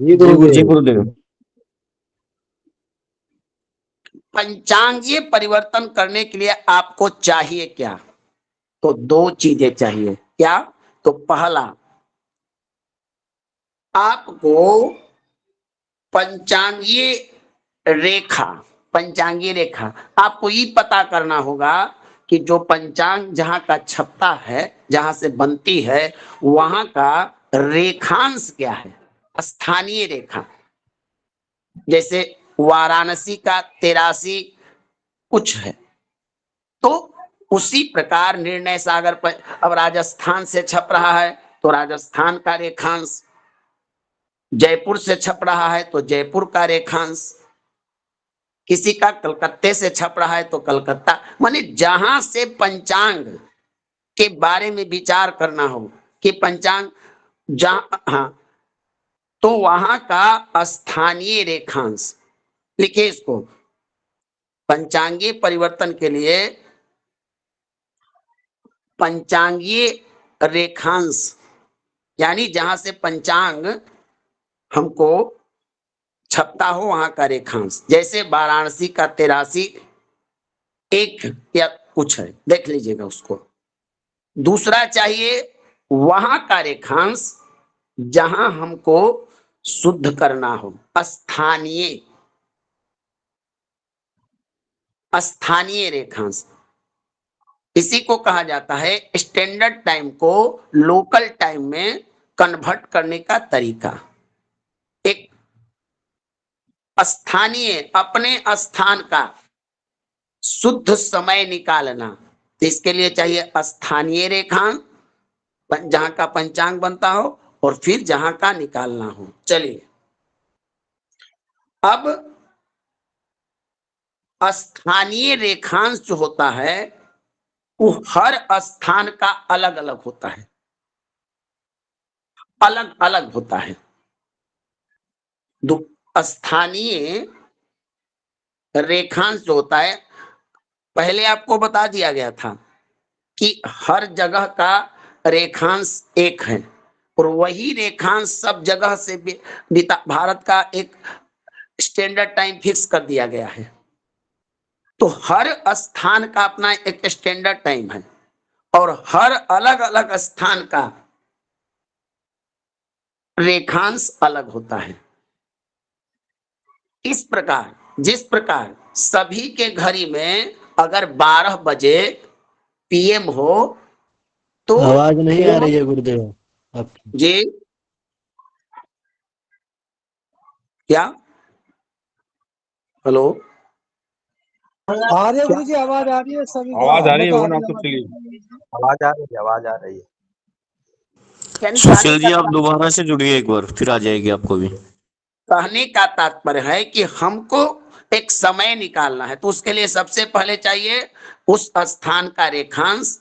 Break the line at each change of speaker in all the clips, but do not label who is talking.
जी
जी
गुरुदेव।
गुरुदेव।
पंचांगीय परिवर्तन करने के लिए आपको चाहिए क्या? तो दो चीजें चाहिए। क्या? तो पहला, आपको पंचांगीय रेखा, पंचांगीय रेखा आपको ये पता करना होगा कि जो पंचांग जहां का छपता है, जहां से बनती है, वहां का रेखांश क्या है, स्थानीय रेखा। जैसे वाराणसी का 83 कुछ है, तो उसी प्रकार निर्णय सागर पर अब राजस्थान से छप रहा है तो राजस्थान का रेखांश, जयपुर से छप रहा है तो जयपुर का रेखांश, किसी का कलकत्ते से छप रहा है तो कलकत्ता, माने जहां से पंचांग के बारे में विचार करना हो कि पंचांग जहां, हाँ, तो वहां का स्थानीय रेखांश लिखिए इसको। पंचांगीय परिवर्तन के लिए पंचांगीय रेखांश यानी जहां से पंचांग हमको छपता हो वहां का रेखांश। जैसे वाराणसी का 83 एक या कुछ है, देख लीजिएगा उसको। दूसरा चाहिए वहां का रेखांश जहां हमको शुद्ध करना हो, स्थानीय, स्थानीय रेखांश। इसी को कहा जाता है स्टैंडर्ड टाइम को लोकल टाइम में कन्वर्ट करने का तरीका। एक स्थानीय, अपने स्थान का शुद्ध समय निकालना, तो इसके लिए चाहिए स्थानीय रेखांश, जहां का पंचांग बनता हो, और फिर जहां का निकालना हो। चलिए, अब स्थानीय रेखांश जो होता है वो हर स्थान का अलग अलग होता है, अलग अलग होता है। स्थानीय रेखांश जो होता है, पहले आपको बता दिया गया था कि हर जगह का रेखांश एक है, और वही रेखांश सब जगह से भारत का एक स्टैंडर्ड टाइम फिक्स कर दिया गया है। तो हर स्थान का अपना एक स्टैंडर्ड टाइम है, और हर अलग अलग स्थान का रेखांश अलग होता है। इस प्रकार, जिस प्रकार सभी के घड़ी में अगर 12 बजे पीएम हो तो
आवाज नहीं आ रही है गुरुदेव आपकी।
जी, क्या? हेलो,
आ रही है गुरु जी, आवाज आ रही है सभी को।
आवाज आ रही है,
तो
वो ना तो चलिए।
आवाज आ रही है, आवाज आ रही है।
सुशील जी आप दोबारा से जुड़िए एक बार, फिर आ जाएगी आपको भी।
कहने का तात्पर्य है कि हमको एक समय निकालना है, तो उसके लिए सबसे पहले चाहिए उस स्थान का रेखांश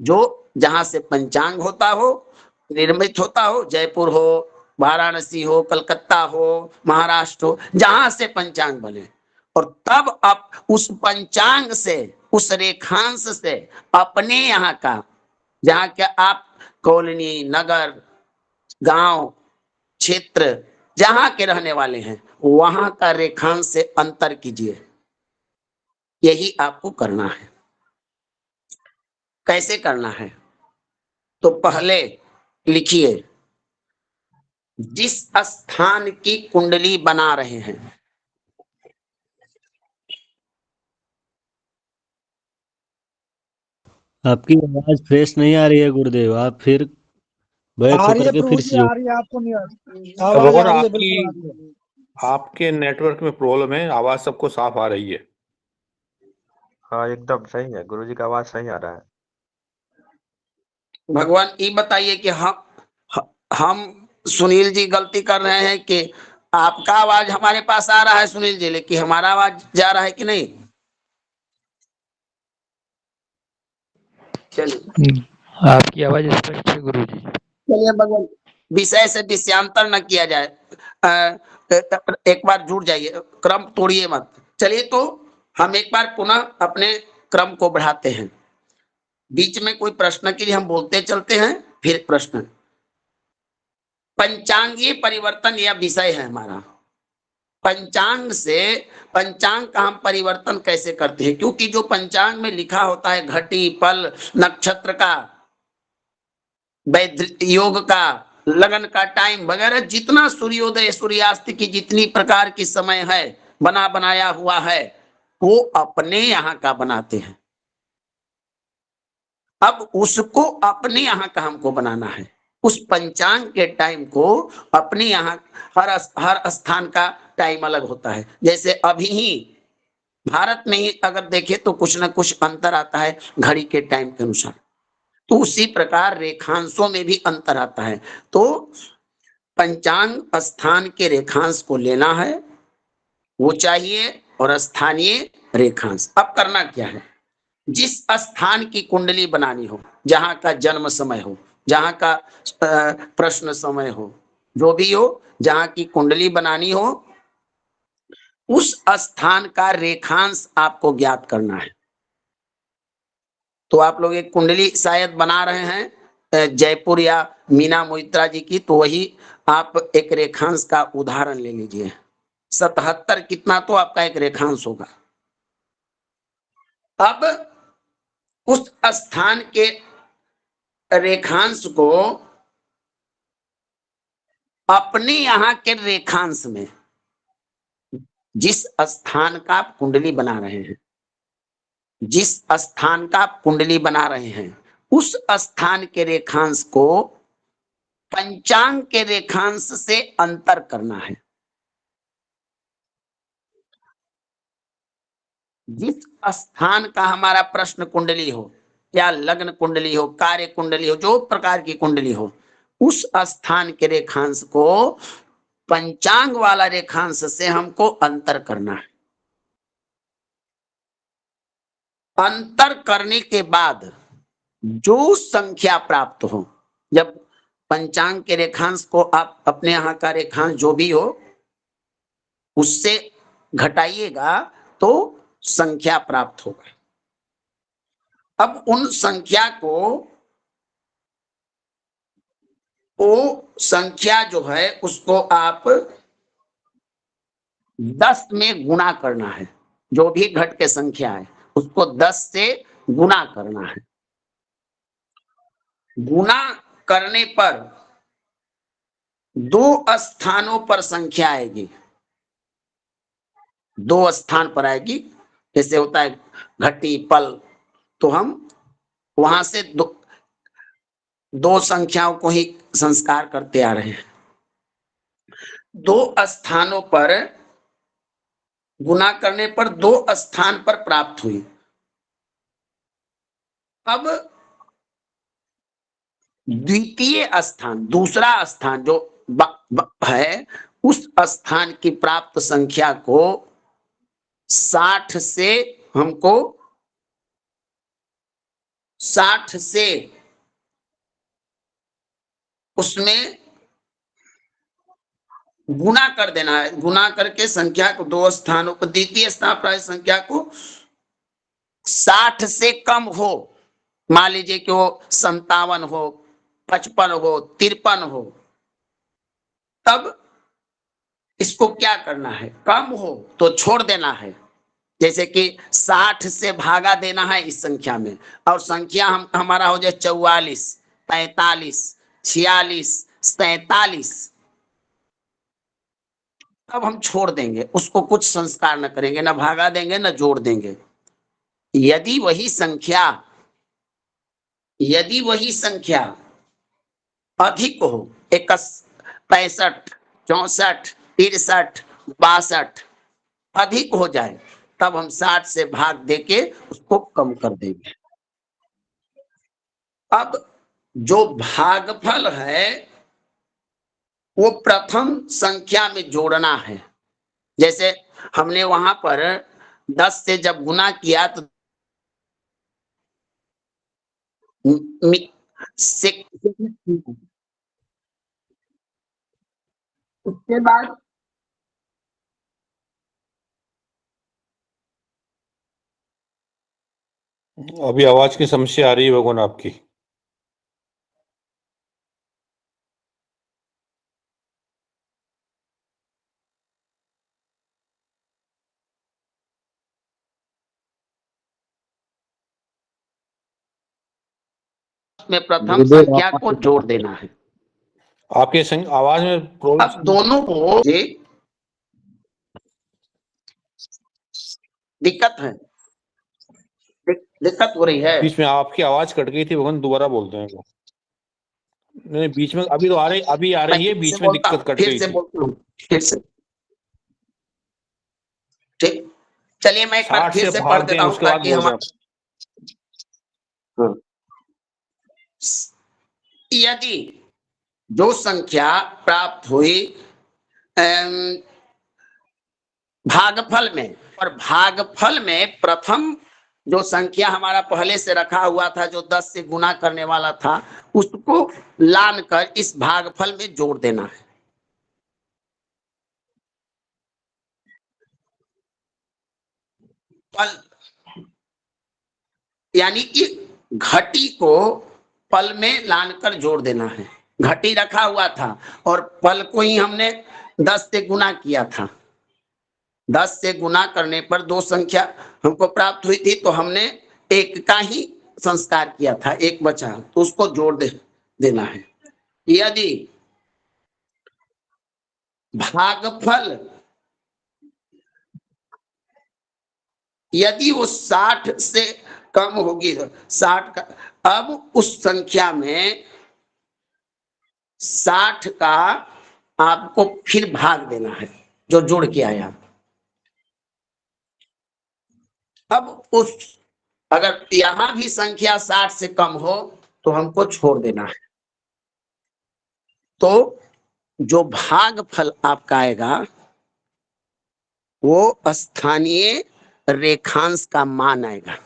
जो जहां से पंचांग होता हो, निर्मित होता हो, जयपुर हो, वाराणसी हो, कलकत्ता हो, महाराष्ट्र हो, जहां से पंचांग बने। और तब आप उस पंचांग से, उस रेखांश से अपने यहाँ का, जहां के आप कॉलोनी, नगर, गांव, क्षेत्र जहां के रहने वाले हैं, वहां का रेखांश से अंतर कीजिए। यही आपको करना है। कैसे करना है? तो पहले लिखिए, जिस स्थान की कुंडली बना रहे हैं,
आपकी आवाज फ्रेश नहीं आ रही है गुरुदेव, आप फिर बैक
आ रही
होकर
है
के
प्रभु
फिर
जी,
से
आ रही है, आपको नहीं आ रही
अब
आवाज,
भगवान
आ रही है,
आपकी,
बिल्कुल आ रही है।
आपके नेटवर्क में प्रॉब्लम है, आवाज सबको साफ आ रही है।
हाँ एकदम सही है, गुरुजी का आवाज सही आ रहा है।
भगवान ये बताइए कि हम सुनील जी गलती कर रहे हैं कि आपका आवाज हमारे पास आ रहा है सुनील जी, लेकिन हमारा आवाज जा रहा है कि नहीं? चलिए,
आपकी आवाज स्पष्ट है गुरुजी।
चलिए भगवान, विषय से विषयांतर न किया जाए। एक बार जुड़ जाइए, क्रम तोड़िए मत। चलिए, तो हम एक बार पुनः अपने क्रम को बढ़ाते हैं। बीच में कोई प्रश्न के लिए हम बोलते चलते हैं, फिर प्रश्न। पंचांगीय परिवर्तन यह विषय है हमारा। पंचांग से पंचांग का हम परिवर्तन कैसे करते हैं, क्योंकि जो पंचांग में लिखा होता है घटी पल नक्षत्र का, वैध योग का, लगन का टाइम वगैरह, जितना सूर्योदय सूर्यास्त की जितनी प्रकार की समय है बना बनाया हुआ है, वो अपने यहाँ का बनाते हैं। अब उसको अपने यहाँ का हमको बनाना है। उस पंचांग के टाइम को अपने यहाँ, हर स्थान का टाइम अलग होता है। जैसे अभी ही भारत में ही अगर देखे तो कुछ ना कुछ अंतर आता है घड़ी के टाइम के अनुसार, तो उसी प्रकार रेखांशों में भी अंतर आता है। तो पंचांग स्थान के रेखांश को लेना है, वो चाहिए, और स्थानीय रेखांश। अब करना क्या है, जिस स्थान की कुंडली बनानी हो, जहां का जन्म समय हो, जहां का प्रश्न समय हो, जो भी हो, जहां की कुंडली बनानी हो, उस स्थान का रेखांश आपको ज्ञात करना है। तो आप लोग एक कुंडली शायद बना रहे हैं जयपुर या मीना मोहित्रा जी की, तो वही आप एक रेखांश का उदाहरण ले लीजिए। 77 कितना तो आपका एक रेखांश होगा। अब उस स्थान के रेखांश को अपने यहां के रेखांश में, जिस स्थान का आप कुंडली बना रहे हैं, जिस स्थान का आप कुंडली बना रहे हैं, उस स्थान के रेखांश को पंचांग के रेखांश से अंतर करना है। जिस स्थान का हमारा प्रश्न कुंडली हो या लग्न कुंडली हो, कार्य कुंडली हो, जो प्रकार की कुंडली हो, उस स्थान के रेखांश को पंचांग वाला रेखांश से हमको अंतर करना है। अंतर करने के बाद जो संख्या प्राप्त हो, जब पंचांग के रेखांश को आप अपने यहाँ का रेखांश जो भी हो उससे घटाइएगा तो संख्या प्राप्त होगा। अब उन संख्या को, वो संख्या जो है उसको आप 10 में गुणा करना है। जो भी घट के संख्या है उसको 10 से गुणा करना है। गुणा करने पर दो स्थानों पर संख्या आएगी, दो स्थान पर आएगी। जैसे होता है घटी पल, तो हम वहां से दो संख्याओं को ही संस्कार करते आ रहे हैं। दो स्थानों पर गुणा करने पर दो स्थान पर प्राप्त हुई। अब द्वितीय स्थान, दूसरा स्थान जो है, उस स्थान की प्राप्त संख्या को 60 से, हमको 60 से उसमें गुणा कर देना है। गुणा करके संख्या को दो स्थानों पर, द्वितीय स्थान पर संख्या को 60 से कम हो, मान लीजिए कि वो 57 हो, 55 हो, 53 हो, तब इसको क्या करना है, कम हो तो छोड़ देना है। जैसे कि 60 से भागा देना है इस संख्या में, और संख्या हमारा हो जाए 44, 45, 46, 47, तब हम छोड़ देंगे उसको, कुछ संस्कार न करेंगे, ना भागा देंगे ना जोड़ देंगे। यदि वही संख्या अधिक हो, 65, 64, 63, 62 अधिक हो जाए, तब हम 60 से भाग देके उसको कम कर देंगे। अब जो भागफल है वो प्रथम संख्या में जोड़ना है। जैसे हमने वहां पर 10 से जब गुना किया तो उसके बाद
अभी आवाज की समस्या आ रही है भगवान आपकी।
में प्रथम
गुरुदेव
संख्या को जोड़ देना है।
आपके आवाज में
अब
प्रॉब्लम।
दोनों को ये दिक्कत है, दिक्कत हो रही है।
बीच में आपकी आवाज कट गई थी, भगवान दोबारा बोलते हैं वो। नहीं, बीच में अभी तो आ रही, अभी आ
मैं
रही है,
फिर से
बीच में
बोलता हूँ,
दिक्कत कट
फिर
गई
से
थी।
बोलता हूँ, फिर से। ठीक, चलिए मैं एक बार
60
फिर
से
से पढ़
भाग
देता
दें,
हूँ
उसके बाद
ताकि
बोल
हम
रहे हैं।
यदि जो संख्या प्राप्त हुई भागफल में, और भागफल में प्रथम जो संख्या हमारा पहले से रखा हुआ था जो 10 से गुना करने वाला था, उसको लान कर इस भागफल में जोड़ देना है। पल यानी कि घटी को पल में लानकर जोड़ देना है। घटी रखा हुआ था और पल को ही हमने 10 से गुना किया था। 10 से गुना करने पर दो संख्या हमको प्राप्त हुई थी, तो हमने एक का ही संस्कार किया था, एक बचा, तो उसको जोड़ देना है। यदि भागफल यदि वो 60 से कम होगी, 60 का, अब उस संख्या में 60 का आपको फिर भाग देना है जो जोड़ के आया। अब उस अगर यहां भी संख्या 60 से कम हो तो हमको छोड़ देना है। तो जो भागफल आपका आएगा वो स्थानीय रेखांश का मान आएगा।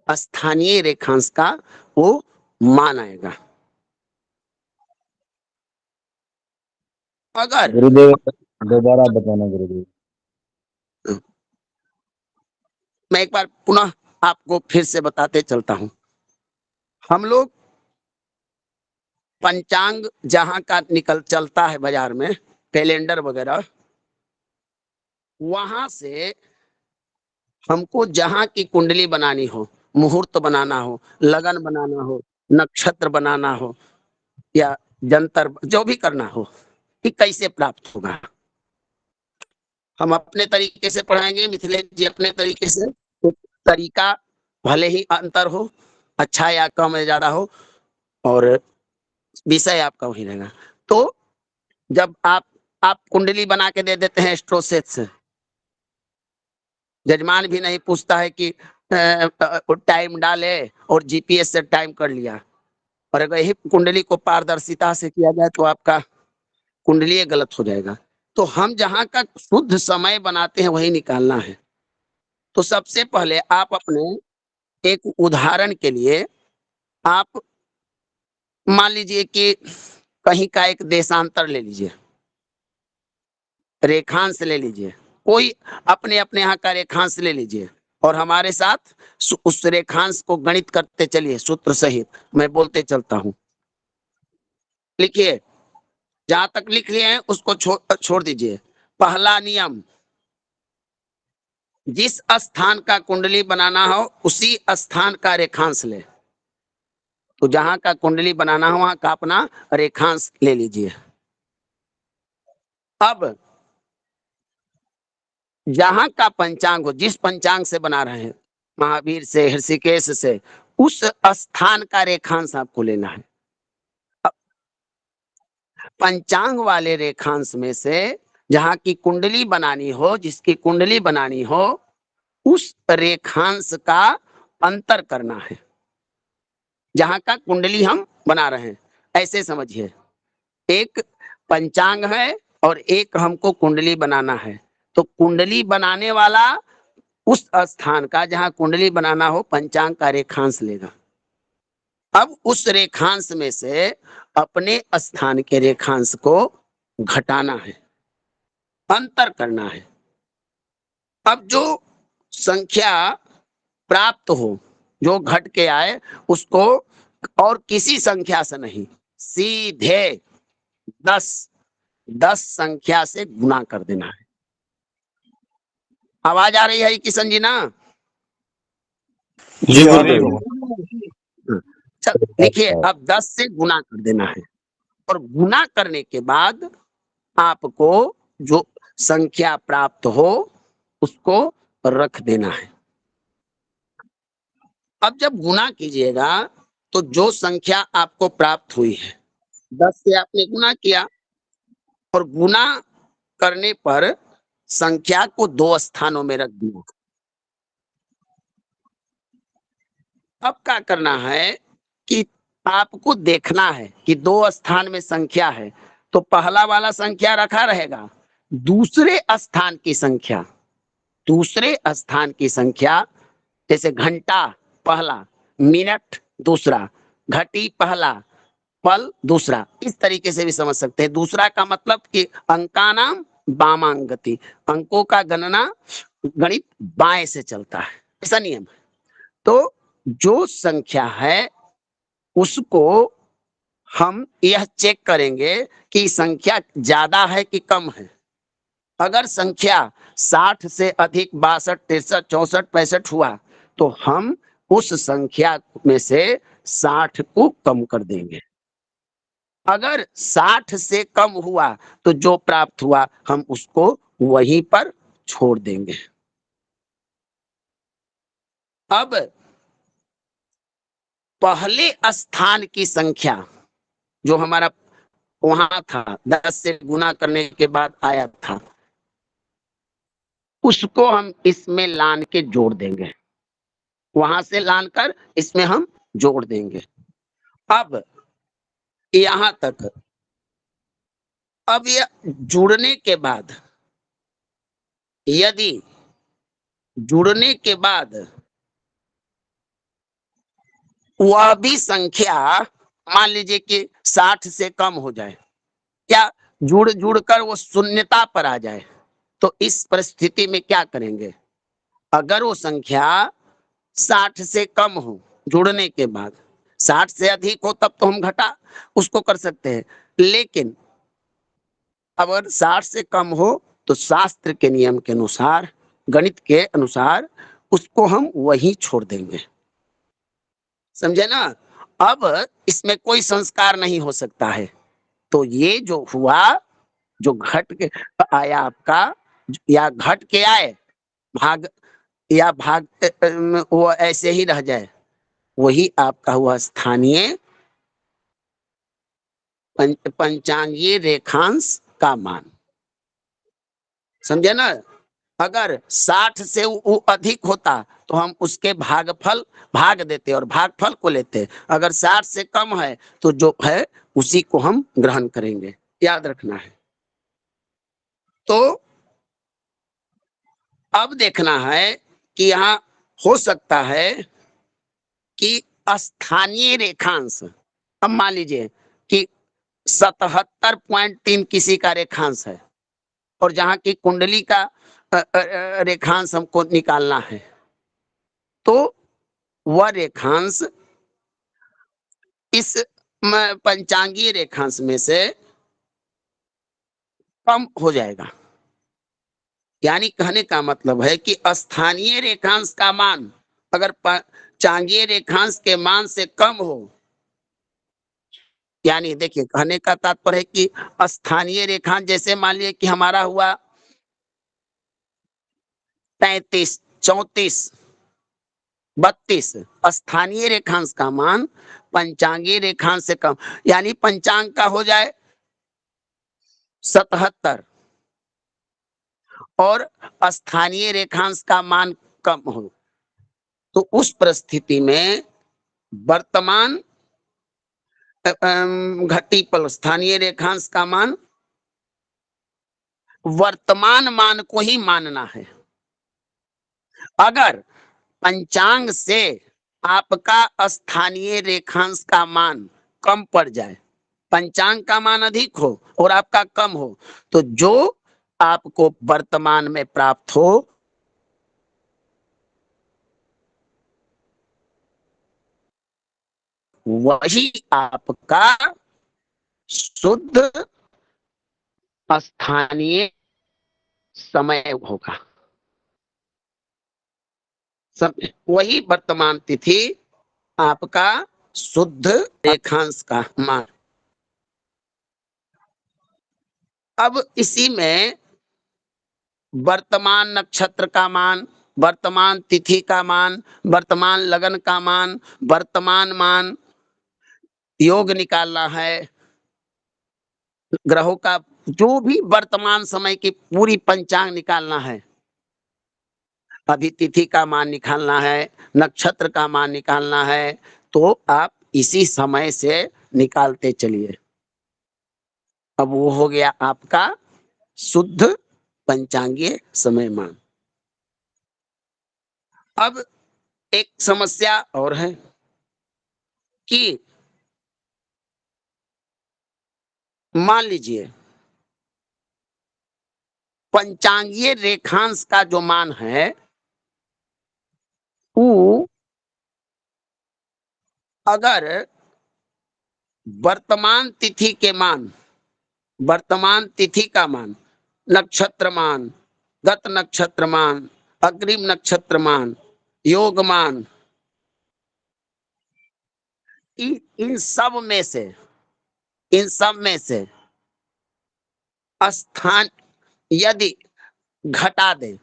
स्थानीय रेखांश का वो मान आएगा। अगर
गुरुदेव दोबारा बताना गुरुदेव।
मैं एक बार पुनः आपको फिर से बताते चलता हूं। हम लोग पंचांग जहां का निकल चलता है बाजार में, कैलेंडर वगैरह, वहां से हमको जहां की कुंडली बनानी हो, मुहूर्त बनाना हो, लगन बनाना हो, नक्षत्र बनाना हो, या जंतर जो भी करना हो, कि कैसे प्राप्त होगा, हम अपने तरीके से पढ़ाएंगे, मिथिलेश जी अपने तरीके से। तो तरीका भले ही अंतर हो, अच्छा या कम या ज्यादा हो, और विषय आपका वही रहेगा। तो जब आप कुंडली बना के दे देते हैं एस्ट्रोसेट से, जजमान भी नहीं पूछता है कि टाइम डाले और जीपीएस से टाइम कर लिया, और अगर यही कुंडली को पारदर्शिता से किया जाए तो आपका कुंडली गलत हो जाएगा। तो हम जहां का शुद्ध समय बनाते हैं वही निकालना है। तो सबसे पहले आप अपने एक उदाहरण के लिए आप मान लीजिए कि कहीं का एक देशांतर ले लीजिए, रेखांश ले लीजिए, कोई अपने अपने यहाँ का रेखांश ले लीजिए, और हमारे साथ उस रेखांश को गणित करते चलिए सूत्र सहित। मैं बोलते चलता हूं, लिखिए, जहां तक लिख लिए हैं उसको छोड़ दीजिए। पहला नियम, जिस स्थान का कुंडली बनाना हो उसी स्थान का रेखांश ले। तो जहां का कुंडली बनाना हो वहां का अपना रेखांश ले लीजिए। अब जहां का पंचांग हो, जिस पंचांग से बना रहे हैं, महावीर से, ऋषिकेश से, उस स्थान का रेखांश आपको लेना है। पंचांग वाले रेखांश में से जहां की कुंडली बनानी हो, जिसकी कुंडली बनानी हो, उस रेखांश का अंतर करना है जहां का कुंडली हम बना रहे हैं। ऐसे समझिए, एक पंचांग है और एक हमको कुंडली बनाना है। तो कुंडली बनाने वाला उस स्थान का जहां कुंडली बनाना हो पंचांग का रेखांश लेगा। अब उस रेखांश में से अपने स्थान के रेखांश को घटाना है, अंतर करना है। अब जो संख्या प्राप्त हो, जो घट के आए, उसको और किसी संख्या से नहीं, सीधे 10 संख्या से गुना कर देना है। आवाज आ रही है किशन जी ना?
जी
आ रही है
गुरुदेव।
भगवान।
चल देखिए, अब 10 से गुना कर देना है और गुना करने के बाद आपको जो संख्या प्राप्त हो उसको रख देना है। अब जब गुना कीजिएगा तो जो संख्या आपको प्राप्त हुई है 10 से आपने गुना किया और गुना करने पर संख्या को 2 स्थानों में रख दिया। अब क्या करना है कि आपको देखना है कि 2 स्थान में संख्या है तो पहला वाला संख्या रखा रहेगा, दूसरे स्थान की संख्या, दूसरे स्थान की संख्या जैसे घंटा पहला, मिनट दूसरा, घटी पहला, पल दूसरा, इस तरीके से भी समझ सकते हैं। दूसरा का मतलब कि अंकानाम वामांगति, अंकों का गणना गणित बाएं से चलता है, ऐसा नियम है। तो जो संख्या है उसको हम यह चेक करेंगे कि संख्या ज्यादा है कि कम है। अगर संख्या 60 से अधिक 62, 63, 64, 65 हुआ तो हम उस संख्या में से 60 को कम कर देंगे। अगर 60 से कम हुआ तो जो प्राप्त हुआ हम उसको वहीं पर छोड़ देंगे। अब पहले स्थान की संख्या जो हमारा वहां था 10 से गुना करने के बाद आया था उसको हम इसमें लान के जोड़ देंगे, वहां से लान कर इसमें हम जोड़ देंगे। अब यहां तक, अब यह जुड़ने के बाद, यदि जुड़ने के बाद वह भी संख्या मान लीजिए कि 60 से कम हो जाए या जुड़ जुड़ कर वो शून्यता पर आ जाए तो इस परिस्थिति में क्या करेंगे? अगर वो संख्या 60 से कम हो जुड़ने के बाद, 60 से अधिक हो तब तो हम घटा उसको कर सकते हैं, लेकिन अगर 60 से कम हो तो शास्त्र के नियम के अनुसार, गणित के अनुसार उसको हम वहीं छोड़ देंगे। समझे ना? अब इसमें कोई संस्कार नहीं हो सकता है। तो ये जो हुआ, जो घट के आया आपका या घट के आए भाग या भाग वो ऐसे ही रह जाए, वही आपका हुआ स्थानीय पंचांगीय रेखांश का मान। समझे ना? अगर 60 से वो अधिक होता तो हम उसके भागफल भाग देते और भागफल को लेते। अगर 60 से कम है तो जो है उसी को हम ग्रहण करेंगे, याद रखना है। तो अब देखना है कि यहाँ हो सकता है कि स्थानीय रेखांश, अब मान लीजिए कि 77.3 किसी का रेखांश है और जहां की कुंडली का रेखांश हमको निकालना है तो वह रेखांश इस पंचांगीय रेखांश में से कम हो जाएगा। यानी कहने का मतलब है कि स्थानीय रेखांश का मान अगर पंचांगीय रेखांश के मान से कम हो, यानी देखिए कहने का तात्पर्य है कि स्थानीय रेखांश जैसे मान लिया कि हमारा हुआ 33, 34, 32, स्थानीय रेखांश का मान पंचांगीय रेखांश से कम, यानी पंचांग का हो जाए 77 और स्थानीय रेखांश का मान कम हो, तो उस परिस्थिति में वर्तमान घटी पल स्थानीय रेखांश का मान वर्तमान मान को ही मानना है। अगर पंचांग से आपका स्थानीय रेखांश का मान कम पड़ जाए, पंचांग का मान अधिक हो और आपका कम हो, तो जो आपको वर्तमान में प्राप्त हो वही आपका शुद्ध स्थानीय समय होगा। वही वर्तमान तिथि आपका शुद्ध रेखांश का मान। अब इसी में वर्तमान नक्षत्र का मान, वर्तमान तिथि का मान, वर्तमान लगन का मान, वर्तमान मान, योग निकालना है, ग्रहों का जो भी वर्तमान समय की पूरी पंचांग निकालना है, अभी तिथि का मान निकालना है, नक्षत्र का मान निकालना है, तो आप इसी समय से निकालते चलिए। अब वो हो गया आपका शुद्ध पंचांगीय समय मान। अब एक समस्या और है कि मान लीजिए पंचांगीय रेखांश का जो मान है वो अगर वर्तमान तिथि के मान, वर्तमान तिथि का मान, नक्षत्र मान, गत नक्षत्र मान, अग्रिम नक्षत्र मान, योग मान, इन सब में से स्थान यदि घटा दे,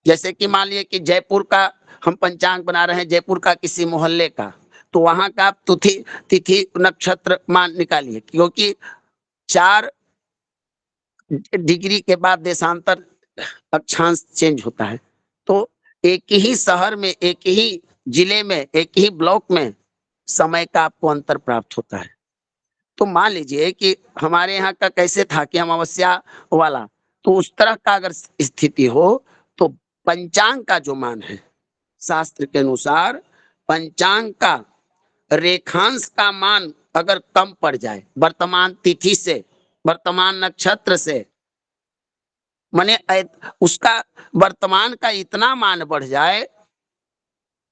जैसे कि मान लिए कि जयपुर का हम पंचांग बना रहे हैं, जयपुर का किसी मोहल्ले का, तो वहां का आप तिथि नक्षत्र मान निकालिए, क्योंकि 4 डिग्री के बाद देशांतर अक्षांश चेंज होता है। तो एक ही शहर में, एक ही जिले में, एक ही ब्लॉक में समय का आपको अंतर प्राप्त होता है। तो मान लीजिए कि हमारे यहाँ का कैसे था कि अमावस्या वाला, तो उस तरह का अगर स्थिति हो तो पंचांग का जो मान है, शास्त्र के अनुसार पंचांग का रेखांश का मान अगर कम पड़ जाए वर्तमान तिथि से, वर्तमान नक्षत्र से, माने उसका वर्तमान का इतना मान बढ़ जाए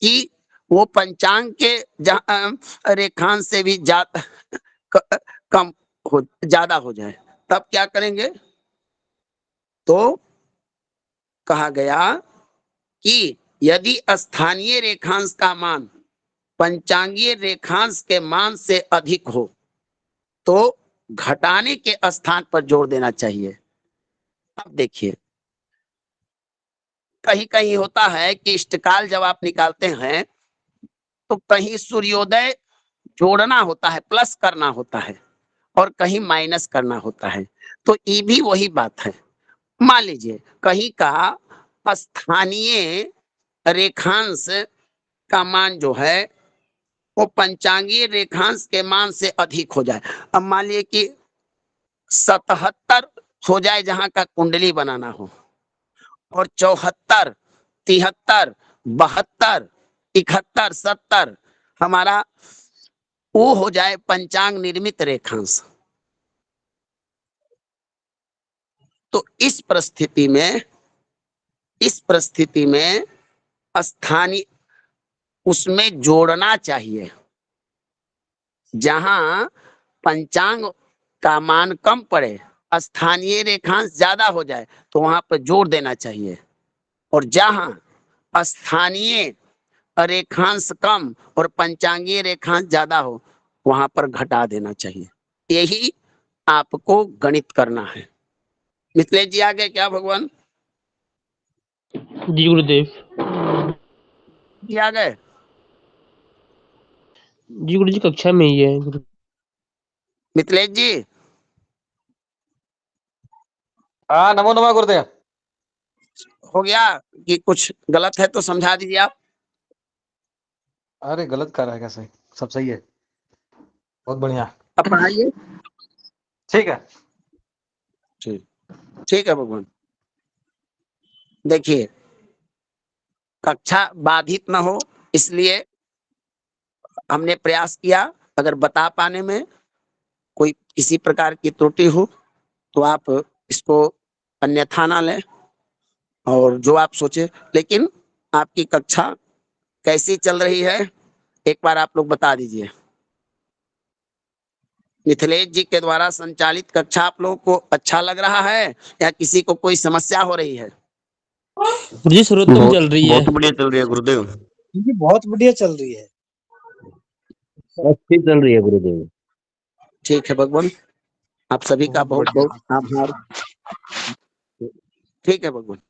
कि वो पंचांग के रेखांश से भी कम हो, ज्यादा हो जाए, तब क्या करेंगे? तो कहा गया कि यदि स्थानीय रेखांश का मान पंचांगीय रेखांश के मान से अधिक हो तो घटाने के स्थान पर जोर देना चाहिए। अब देखिए, कहीं कहीं होता है कि इष्टकाल जब आप निकालते हैं तो कहीं सूर्योदय जोड़ना होता है, प्लस करना होता है, और कहीं माइनस करना होता है। तो ये भी वही बात है। मान लीजिए कहीं का स्थानीय रेखांश का मान जो है वो पंचांगीय रेखांश के मान से अधिक हो जाए। अब मान लीजिए कि 77 हो जाए जहां का कुंडली बनाना हो, और 74, 73, 72, 71, 70 हमारा वो हो जाए पंचांग निर्मित रेखांश। तो इस परिस्थिति में स्थानीय उसमें जोड़ना चाहिए, जहां पंचांग का मान कम पड़े, स्थानीय रेखांश ज्यादा हो जाए तो वहां पर जोड़ देना चाहिए, और जहां स्थानीय रेखांश कम और पंचांगीय रेखांश ज्यादा हो वहां पर घटा देना चाहिए। यही आपको गणित करना है। मिथिलेश जी आ गए क्या भगवान?
जी गुरुदेव।
जी आ गए?
जी गुरु जी कक्षा में ही है गुरु।
मिथिलेश जी
हाँ, नमो नमः गुरुदेव।
हो गया कि कुछ गलत है तो समझा दीजिए आप।
अरे गलत कर रहा है कैसे? सब सही है, बहुत बढ़िया।
अब पढ़ाइए।
ठीक है।
ठीक है भगवान। देखिए, कक्षा बाधित न हो इसलिए हमने प्रयास किया। अगर बता पाने में कोई किसी प्रकार की त्रुटि हो तो आप इसको अन्यथा ना लें, और जो आप सोचे। लेकिन आपकी कक्षा कैसी चल रही है एक बार आप लोग बता दीजिए। मिथिलेश जी के द्वारा संचालित कक्षा आप लोगों को अच्छा लग रहा है या किसी को कोई समस्या हो रही है?
गुरुजी सर्वोत्तम चल रही है।
बहुत बढ़िया चल रही है गुरुदेव।
ये बहुत बढ़िया चल रही है।
अच्छी चल रही है गुरुदेव।
ठीक है भगवान, आप सभी का
बहुत
बहुत बहुत आभार। ठीक है भगवान।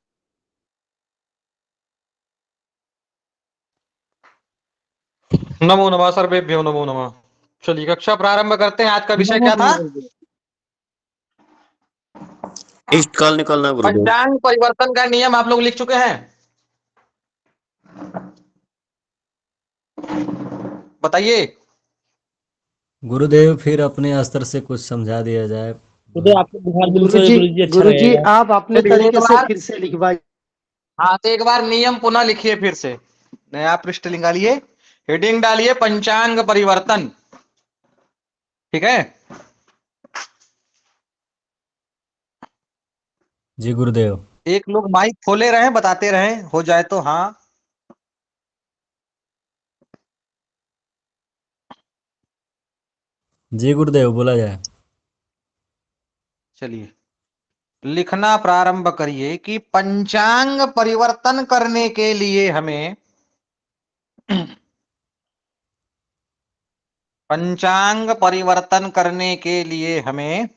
नमो नमः सर्वेभ्यो नमो नमः। चलिए कक्षा प्रारंभ करते हैं। आज का विषय क्या था?
इष्ट काल निकालना है गुरुदेव।
पंचांग परिवर्तन का नियम आप लोग लिख चुके हैं? बताइए।
गुरुदेव फिर अपने स्तर से कुछ समझा दिया जाए।
गुरुदेव आपको बिहार मिल
गुरु जी,
गुरुजी अच्छा
गुरु जी
रहेगा।
आप अपने
चलिए एक
तरीके से
बार,
फिर से लिखवाइए।
हाँ तो एक बार नियम पुनः लिखिए फिर से। नया पृष्ठ निकालिए, हेडिंग डालिए पंचांग परिवर्तन। ठीक है।
जी गुरुदेव।
एक लोग माइक खोले रहे, बताते रहे, हो जाए तो हाँ।
जी गुरुदेव बोला जाए।
चलिए लिखना प्रारंभ करिए कि पंचांग परिवर्तन करने के लिए हमें पंचांग परिवर्तन करने के लिए हमें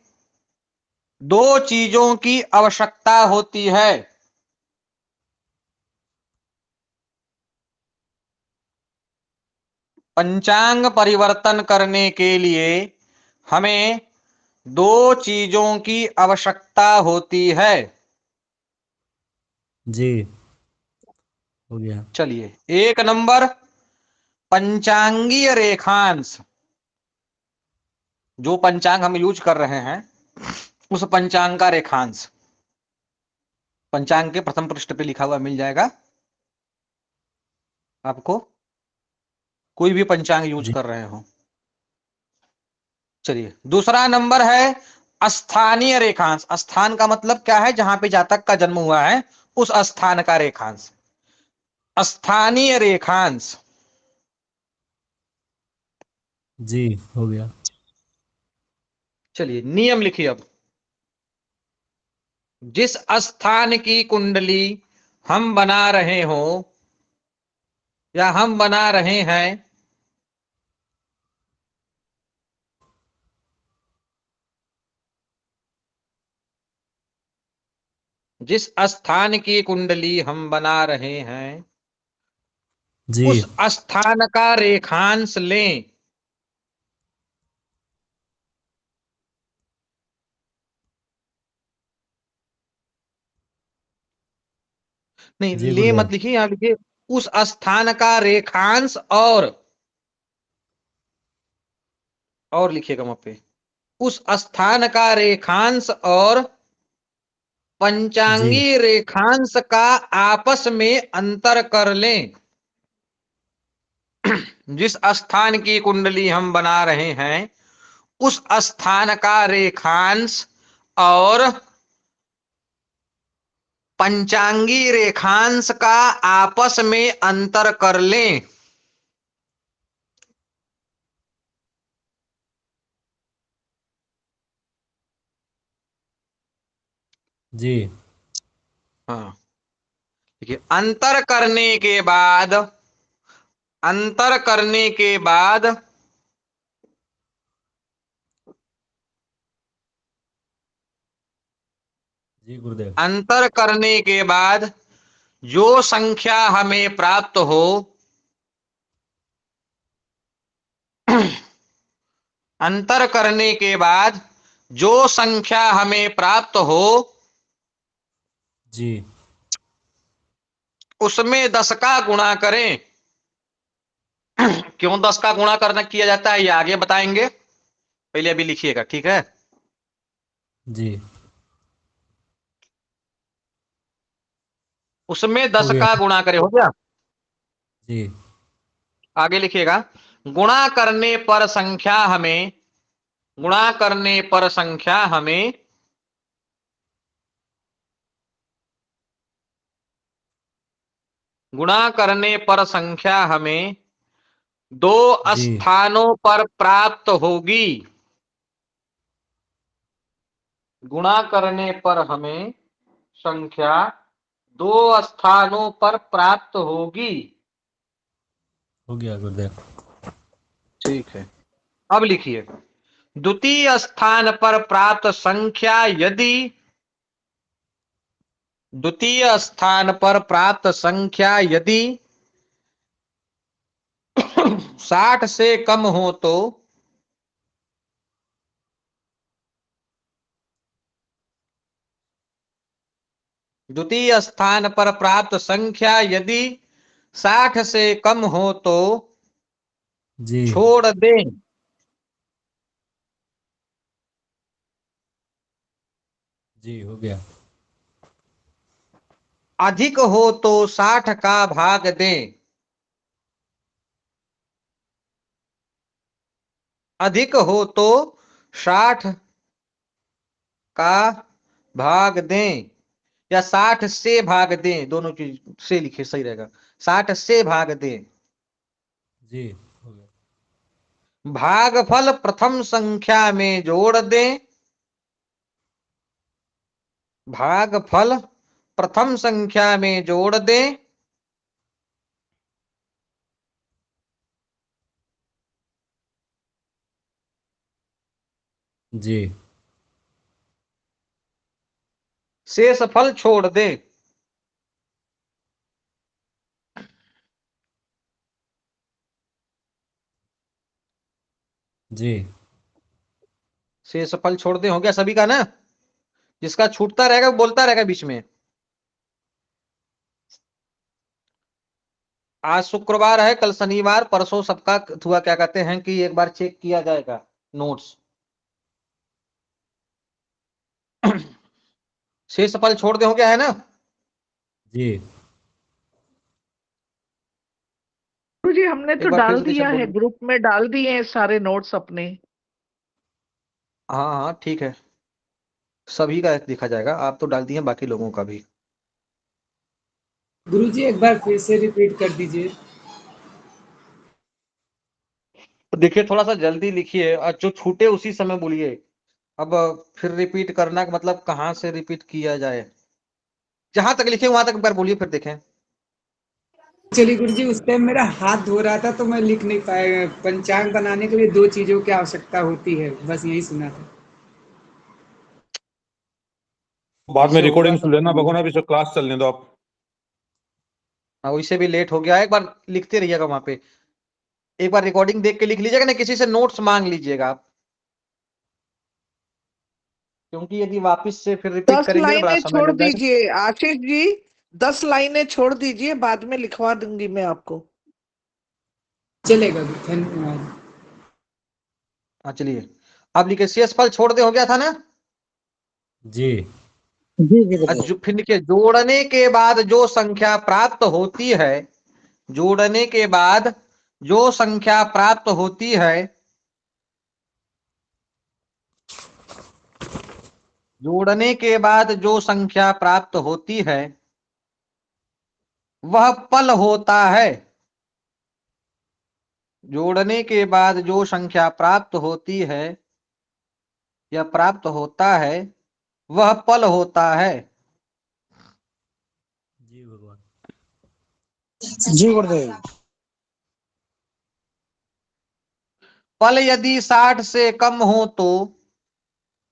दो चीजों की आवश्यकता होती है। पंचांग परिवर्तन करने के लिए हमें दो चीजों की आवश्यकता होती है।
जी हो गया।
चलिए एक नंबर, पंचांगीय रेखांश। जो पंचांग हम यूज कर रहे हैं उस पंचांग का रेखांश पंचांग के प्रथम पृष्ठ पे लिखा हुआ मिल जाएगा आपको, कोई भी पंचांग यूज
जी
कर रहे हो। चलिए दूसरा नंबर है स्थानीय रेखांश। स्थान का मतलब क्या है? जहां पे जातक का जन्म हुआ है उस स्थान का रेखांश, स्थानीय रेखांश।
जी हो गया।
चलिए नियम लिखिए अब। जिस स्थान की कुंडली हम बना रहे हो या हम बना रहे हैं, जिस स्थान की कुंडली हम बना रहे हैं
जी
उस स्थान का रेखांश लें। नहीं
जी
ले
गुरुदेव।
मत लिखिए, यहां लिखिए उस स्थान का रेखांश और लिखिएगा वहां पे उस स्थान का रेखांश और
जी
पंचांगी रेखांश का आपस में अंतर कर लें। जिस स्थान की कुंडली हम बना रहे हैं उस स्थान का रेखांश और पंचांगी रेखांश का आपस में अंतर कर लें।
जी
हाँ देखिए, अंतर करने के बाद
जी गुरुदेव।
अंतर करने के बाद जो संख्या हमें प्राप्त हो, अंतर करने के बाद जो संख्या हमें प्राप्त हो
जी
उसमें 10 का गुणा करें। क्यों 10 का गुणा करना किया जाता है ये आगे बताएंगे, पहले अभी लिखिएगा। ठीक है।
जी
उसमें
हो
10
गया।
का गुणा करें, हो गया।
जी
आगे लिखिएगा, गुणा करने पर संख्या हमें गुणा करने पर संख्या हमें गुणा करने पर संख्या हमें दो
जी
स्थानों पर प्राप्त होगी। गुणा करने पर हमें संख्या दो स्थानों पर प्राप्त होगी।
हो गया गुरुदेव।
ठीक है, अब लिखिए, द्वितीय स्थान पर प्राप्त संख्या यदि, द्वितीय स्थान पर प्राप्त संख्या यदि 60 से कम हो तो द्वितीय स्थान पर प्राप्त संख्या यदि 60 से कम हो तो
जी
छोड़ दें।
जी हो गया।
अधिक हो तो 60 का भाग दें। अधिक हो तो 60 का भाग दें, या 60 से भाग दें, दोनों चीज से लिखे सही रहेगा। 60 से भाग दें।
जी हो गया।
भागफल प्रथम संख्या में जोड़ दें। भागफल प्रथम संख्या में जोड़ दें।
जी
शेष फल छोड़ दें।
जी
शेष फल छोड़ दें, हो गया सभी का ना। जिसका छूटता रहेगा वो बोलता रहेगा बीच में। आज शुक्रवार है, कल शनिवार, परसों सबका हुआ क्या कहते हैं कि एक बार चेक किया जाएगा नोट्स। शेष फल छोड़ दे, हो गया है ना।
जी
गुरुजी हमने
एक
तो
बार फिर
डाल
से ऋषभ
दिया है,
बोलिए।
ग्रुप में डाल दिए हैं सारे नोट्स अपने।
हाँ हाँ ठीक है, सभी का देखा जाएगा। आप तो डाल दिए, बाकी लोगों का भी।
गुरुजी एक बार फिर से रिपीट कर दीजिए।
देखिए थोड़ा सा जल्दी लिखिए और जो छूटे उसी समय बोलिए। अब फिर रिपीट करना का मतलब कहाँ से रिपीट किया जाए। जहां तक लिखे वहां तक एक बार बोलिए, फिर देखें।
चलिए गुरुजी, उस टाइम मेरा हाथ धो रहा था तो मैं लिख नहीं पाया। पंचांग बनाने के लिए दो चीजों की आवश्यकता होती है, बस यही सुना था।
बाद में
ऐसे होगा
रिकॉर्डिंग
तो
सुन लेना भगवान, अभी से क्लास चलने दो आप।
हाँ, वैसे भी लेट हो गया। एक बार लिखते रहिएगा वहां पे, एक बार रिकॉर्डिंग देख के लिख लीजिएगा ना, किसी से नोट्स मांग लीजिएगा आप, क्योंकि यदि वापस से फिर रिपीट
10
करेंगे तो बड़ा
लाइनें
समय
छोड़
लग जाएगा।
दीजिए आशीष जी, 10 लाइनें छोड़ दीजिए, बाद में लिखवा दूंगी मैं आपको।
चलेगा, धन्यवाद।
हाँ चलिए, अब लिखिए, शेष फल छोड़ दे, हो गया था ना।
जी
जी जी गुरुदेव।
फिर लिखिए, जोड़ने के बाद जो संख्या प्राप्त होती है, जोड़ने के बाद जो संख्या प्राप्त होती है, जोड़ने के बाद जो संख्या प्राप्त होती है वह पल होता है। जोड़ने के बाद जो संख्या प्राप्त होती है या प्राप्त होता है वह पल होता है।
जी भगवान।
जी गुरुदेव।
पल यदि 60 से कम हो तो,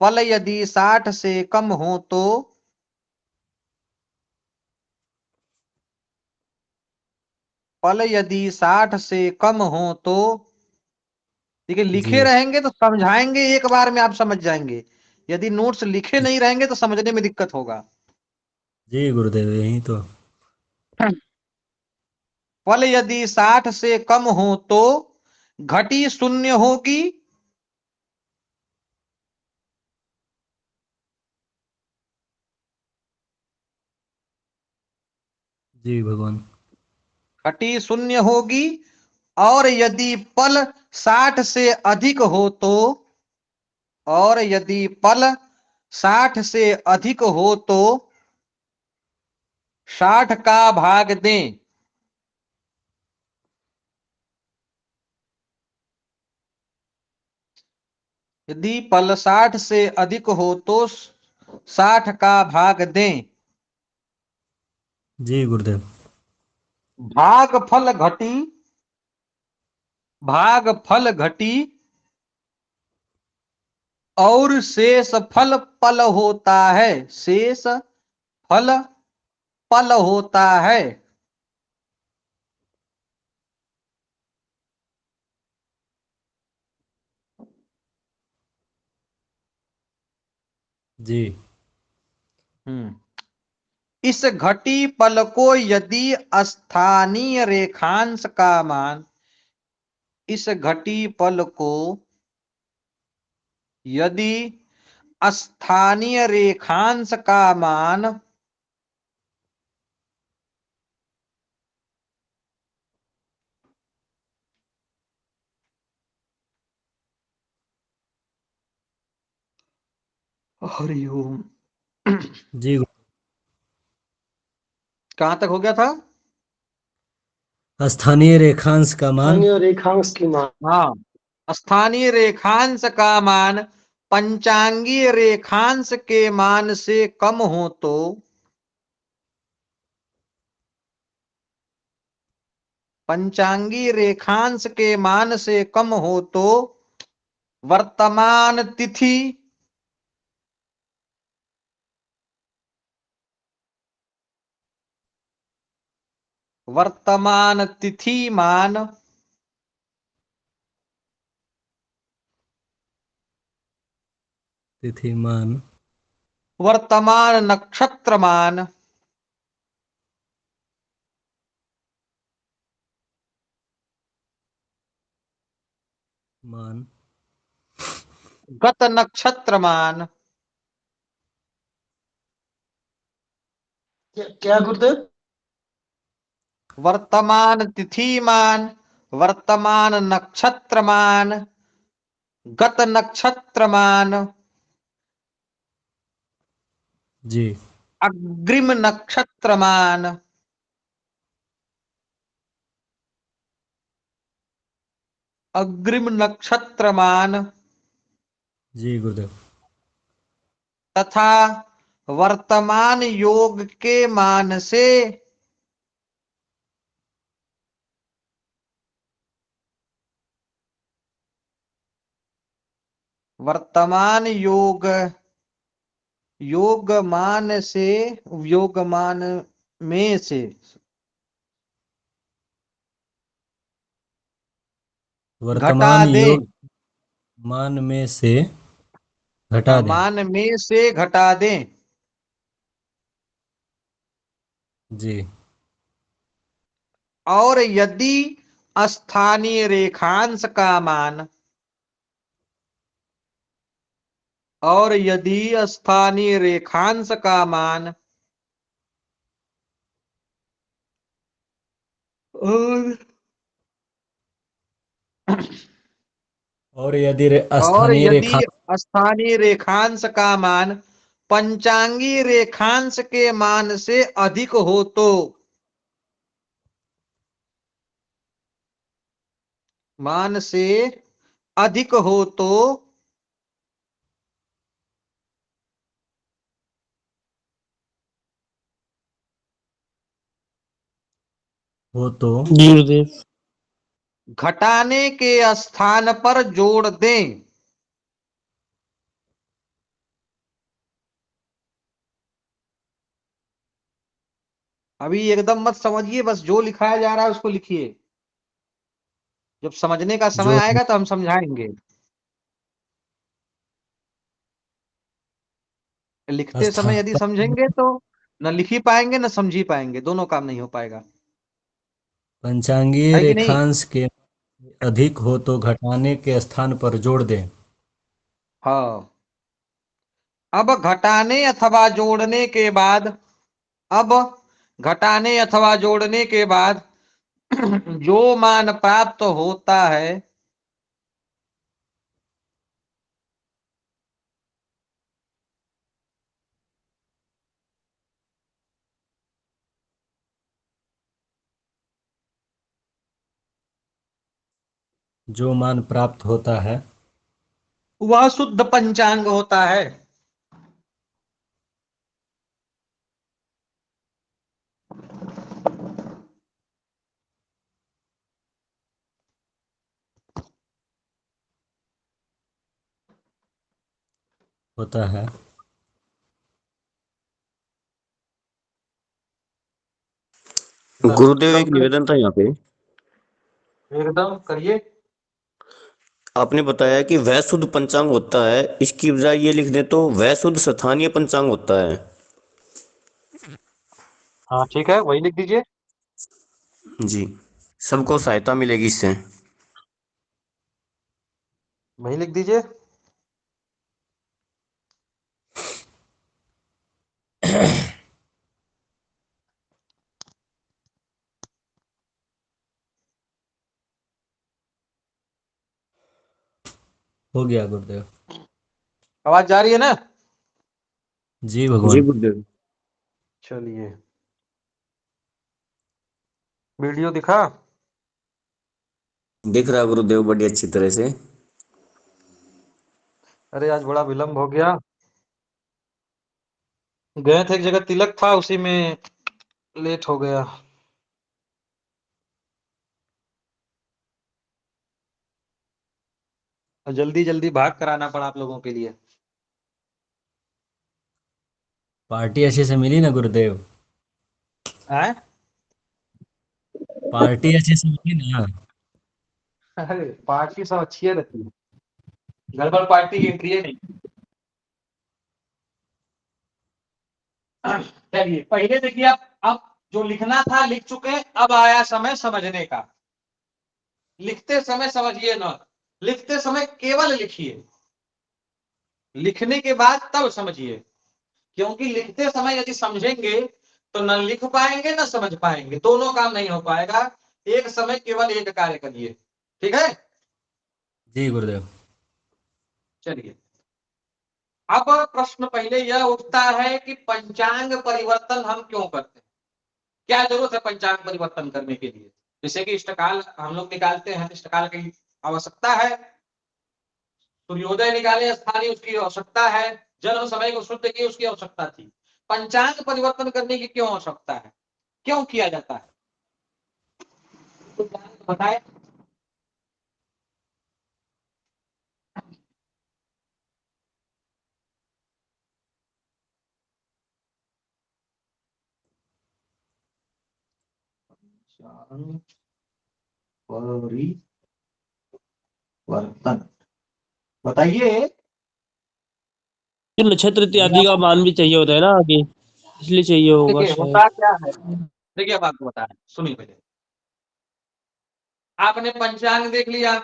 पल यदि 60 से कम हो तो पल यदि 60 से कम हो तो, देखिए लिखे
जी
रहेंगे तो समझाएंगे एक बार में आप समझ जाएंगे। यदि नोट्स लिखे नहीं रहेंगे तो समझने में दिक्कत होगा।
जी गुरुदेव, यही तो।
पल यदि 60 से कम हो तो घटी शून्य होगी।
जी भगवान।
घटी शून्य होगी। और यदि पल 60 से अधिक हो तो, और यदि पल 60 से अधिक हो तो 60 का भाग दें। यदि पल 60 से अधिक हो तो 60 का भाग दें।
जी गुरुदेव।
भागफल घटी, भागफल घटी और शेष फल पल होता है, शेष फल पल होता है।
जी।
इस घटी पल को यदि स्थानीय रेखांश का मान, इस घटी पल को यदि स्थानीय रेखांश का मान हरिओम,
जी
कहां तक हो गया था?
स्थानीय रेखांश का मान,
हाँ, स्थानीय रेखांश का मान पंचांगीय रेखांश के मान से कम हो तो, पंचांगीय रेखांश के मान से कम हो तो वर्तमान तिथि, वर्तमान तिथि मान
तिथि मान,
वर्तमान नक्षत्र मान
मान,
गत नक्षत्र मान
क्या गुरुदेव?
वर्तमान तिथि मान, वर्तमान नक्षत्र मान, गत नक्षत्र मान,
जी
अग्रिम नक्षत्र मान, अग्रिम नक्षत्र मान
जी गुरुदेव।
तथा वर्तमान योग के मान से वर्तमान योग मान से, योग मान में से घटा
वर्तमान
दे,
योग मान में से घटा दें।
मान में से घटा दें।
जी
और यदि स्थानीय रेखांश का मान, और यदि स्थानीय रेखांश का मान और
और यदि
और
स्थानीय
यदि
रेखा,
स्थानीय रेखांश का मान पंचांगीय रेखांश के मान से अधिक हो तो, मान से अधिक हो तो
हो तो
जी गुरुदेव।
घटाने के स्थान पर जोड़ दें। अभी एकदम मत समझिए, बस जो लिखाया जा रहा है उसको लिखिए, जब समझने का समय
जो
आएगा तो हम समझाएंगे। लिखते समय यदि
स्थान
समझेंगे तो न लिख ही पाएंगे न समझ ही पाएंगे, दोनों काम नहीं हो पाएगा,
पंचांगीय
है कि नहीं?
रेखांश के अधिक हो तो घटाने के स्थान पर जोड़ दें।
हाँ, अब घटाने अथवा जोड़ने के बाद, अब घटाने अथवा जोड़ने के बाद जो मान प्राप्त होता है
जो मान प्राप्त होता है
वह शुद्ध पंचांग होता है।
होता है।
गुरुदेव एक निवेदन था यहाँ पे।
एकदम करिए।
आपने बताया कि वह शुद्ध पंचांग होता है, इसकी बजाय ये लिख दे तो वह शुद्ध स्थानीय पंचांग होता है।
हाँ ठीक है, वही लिख दीजिए।
जी, सबको सहायता मिलेगी इससे।
वही लिख दीजिए।
हो गया गुरुदेव।
आवाज जा रही है ना?
जी
जी
भगवान।
गुरुदेव।
चलिए, वीडियो दिखा?
दिख रहा गुरुदेव बड़ी अच्छी तरह से।
अरे आज बड़ा विलम्ब हो गया, गए थे एक जगह, तिलक था, उसी में लेट हो गया। और जल्दी जल्दी भाग कर आना पड़ा आप लोगों के लिए।
पार्टी अच्छे से मिली ना गुरुदेव?
आए?
पार्टी अच्छे से मिली ना?
अरे पार्टी सब अच्छी है रहती है, गड़बड़ पार्टी की एंट्री नहीं। चलिए पहले देखिए, आप अब जो लिखना था लिख चुके हैं, अब आया समय समझने का। लिखते समय समझिए ना, लिखते समय केवल लिखिए, लिखने के बाद तब समझिए। क्योंकि लिखते समय यदि समझेंगे तो न लिख पाएंगे न समझ पाएंगे, दोनों काम नहीं हो पाएगा। एक समय केवल एक कार्य करिए, ठीक है?
जी गुरुदेव।
चलिए, अब प्रश्न पहले यह उठता है कि पंचांग परिवर्तन हम क्यों करते हैं? क्या जरूरत है पंचांग परिवर्तन करने के लिए? जैसे कि इष्टकाल हम लोग निकालते हैं, इष्टकाल की आवश्यकता है। सूर्योदय निकाले स्थानीय, उसकी आवश्यकता है। जन्म समय को शुद्ध की, उसकी आवश्यकता थी। पंचांग परिवर्तन करने की क्यों आवश्यकता है, क्यों किया जाता है, तो बताए। परिवर्तन बताइए।
नक्षत्र इत्यादि का मान भी चाहिए होता है ना आगे, इसलिए चाहिए होगा
देखिए
शायद।
होता क्या है, देखिए अब आपको बताएं, सुनिए पहले। आपने पंचांग देख लिया,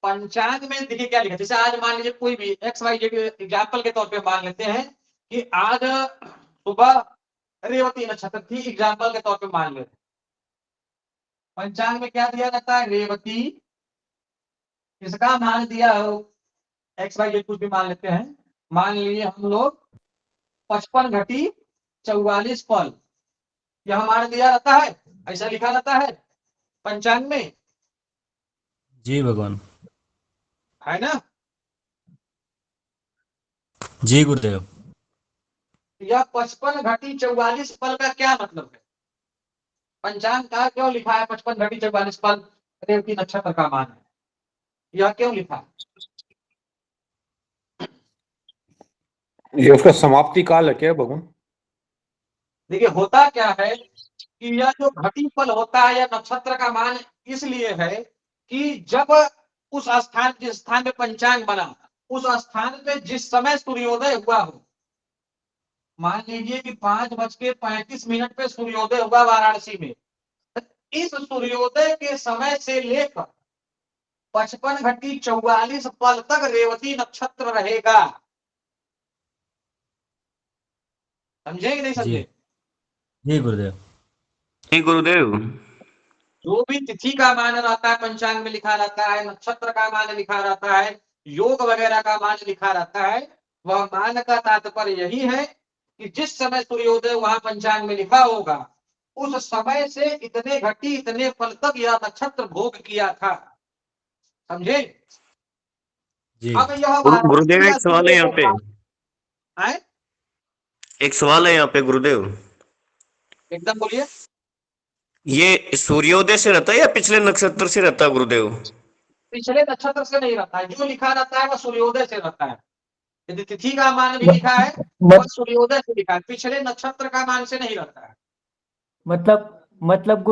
पंचांग में देखिए क्या लिखा, जैसे आज मान लीजिए कोई भी एक्स वाई जेड एग्जाम्पल के तौर पे मान लेते हैं कि आज सुबह रेवती नक्षत्र थी, एग्जाम्पल के तौर पे मान लेते हैं। पंचांग में क्या दिया जाता है? रेवती, इसका मान दिया हो एक्स वाई जेड, कुछ भी मान लेते हैं, मान लिए हम लोग 55 घटी 44 पल, यह मान दिया जाता है, ऐसा लिखा जाता है पंचांग में,
जी भगवान।
है ना?
जी गुरुदेव।
यह 55 घटी 44 पल का क्या मतलब है? पंचांग का क्यों लिखा है 55 घटी 44 पल रेवती नक्षत्र का मान है, यह क्यों लिखा है?
ये उसका समाप्ति काल है क्या भगवान?
देखिए होता क्या है कि यह जो घटी पल होता है, यह नक्षत्र का मान इसलिए है कि जब उस स्थान, जिस स्थान पे पंचांग बना, उस स्थान पे जिस समय सूर्योदय हुआ हो, मान लीजिए कि 5:35 पे सूर्योदय हुआ वाराणसी में, इस सूर्योदय के समय से लेकर 55 घटी 44 पल तक रेवती नक्षत्र रहेगा। समझे कि नहीं
जी।
समझे?
जी गुरुदेव।
जी गुरुदेव।
जो भी तिथि का मान रहता है पंचांग में लिखा रहता है, नक्षत्र का मान लिखा रहता है, योग वगैरह का मान लिखा रहता है, वह मान का तात्पर्य यही है कि जिस समय सूर्योदय वहां पंचांग में लिखा होगा, उस समय से इतने घटी इतने पल तक यह नक्षत्र भोग किया था। समझे?
जी।
अब यह
गुरुदेव
वाराणसी या
एक सवाल है यहाँ पे।
आए,
एक सवाल है यहाँ पे गुरुदेव।
एकदम बोलिए।
ये सूर्योदय से रहता है या पिछले नक्षत्र से रहता है गुरुदेव?
पिछले नक्षत्र से नहीं रहता है, जो लिखा रहता है वह सूर्योदय से रहता है। यदि तिथि का मान भी लिखा है वह सूर्योदय से लिखा है, पिछले नक्षत्र का मान से नहीं रहता है।
मतलब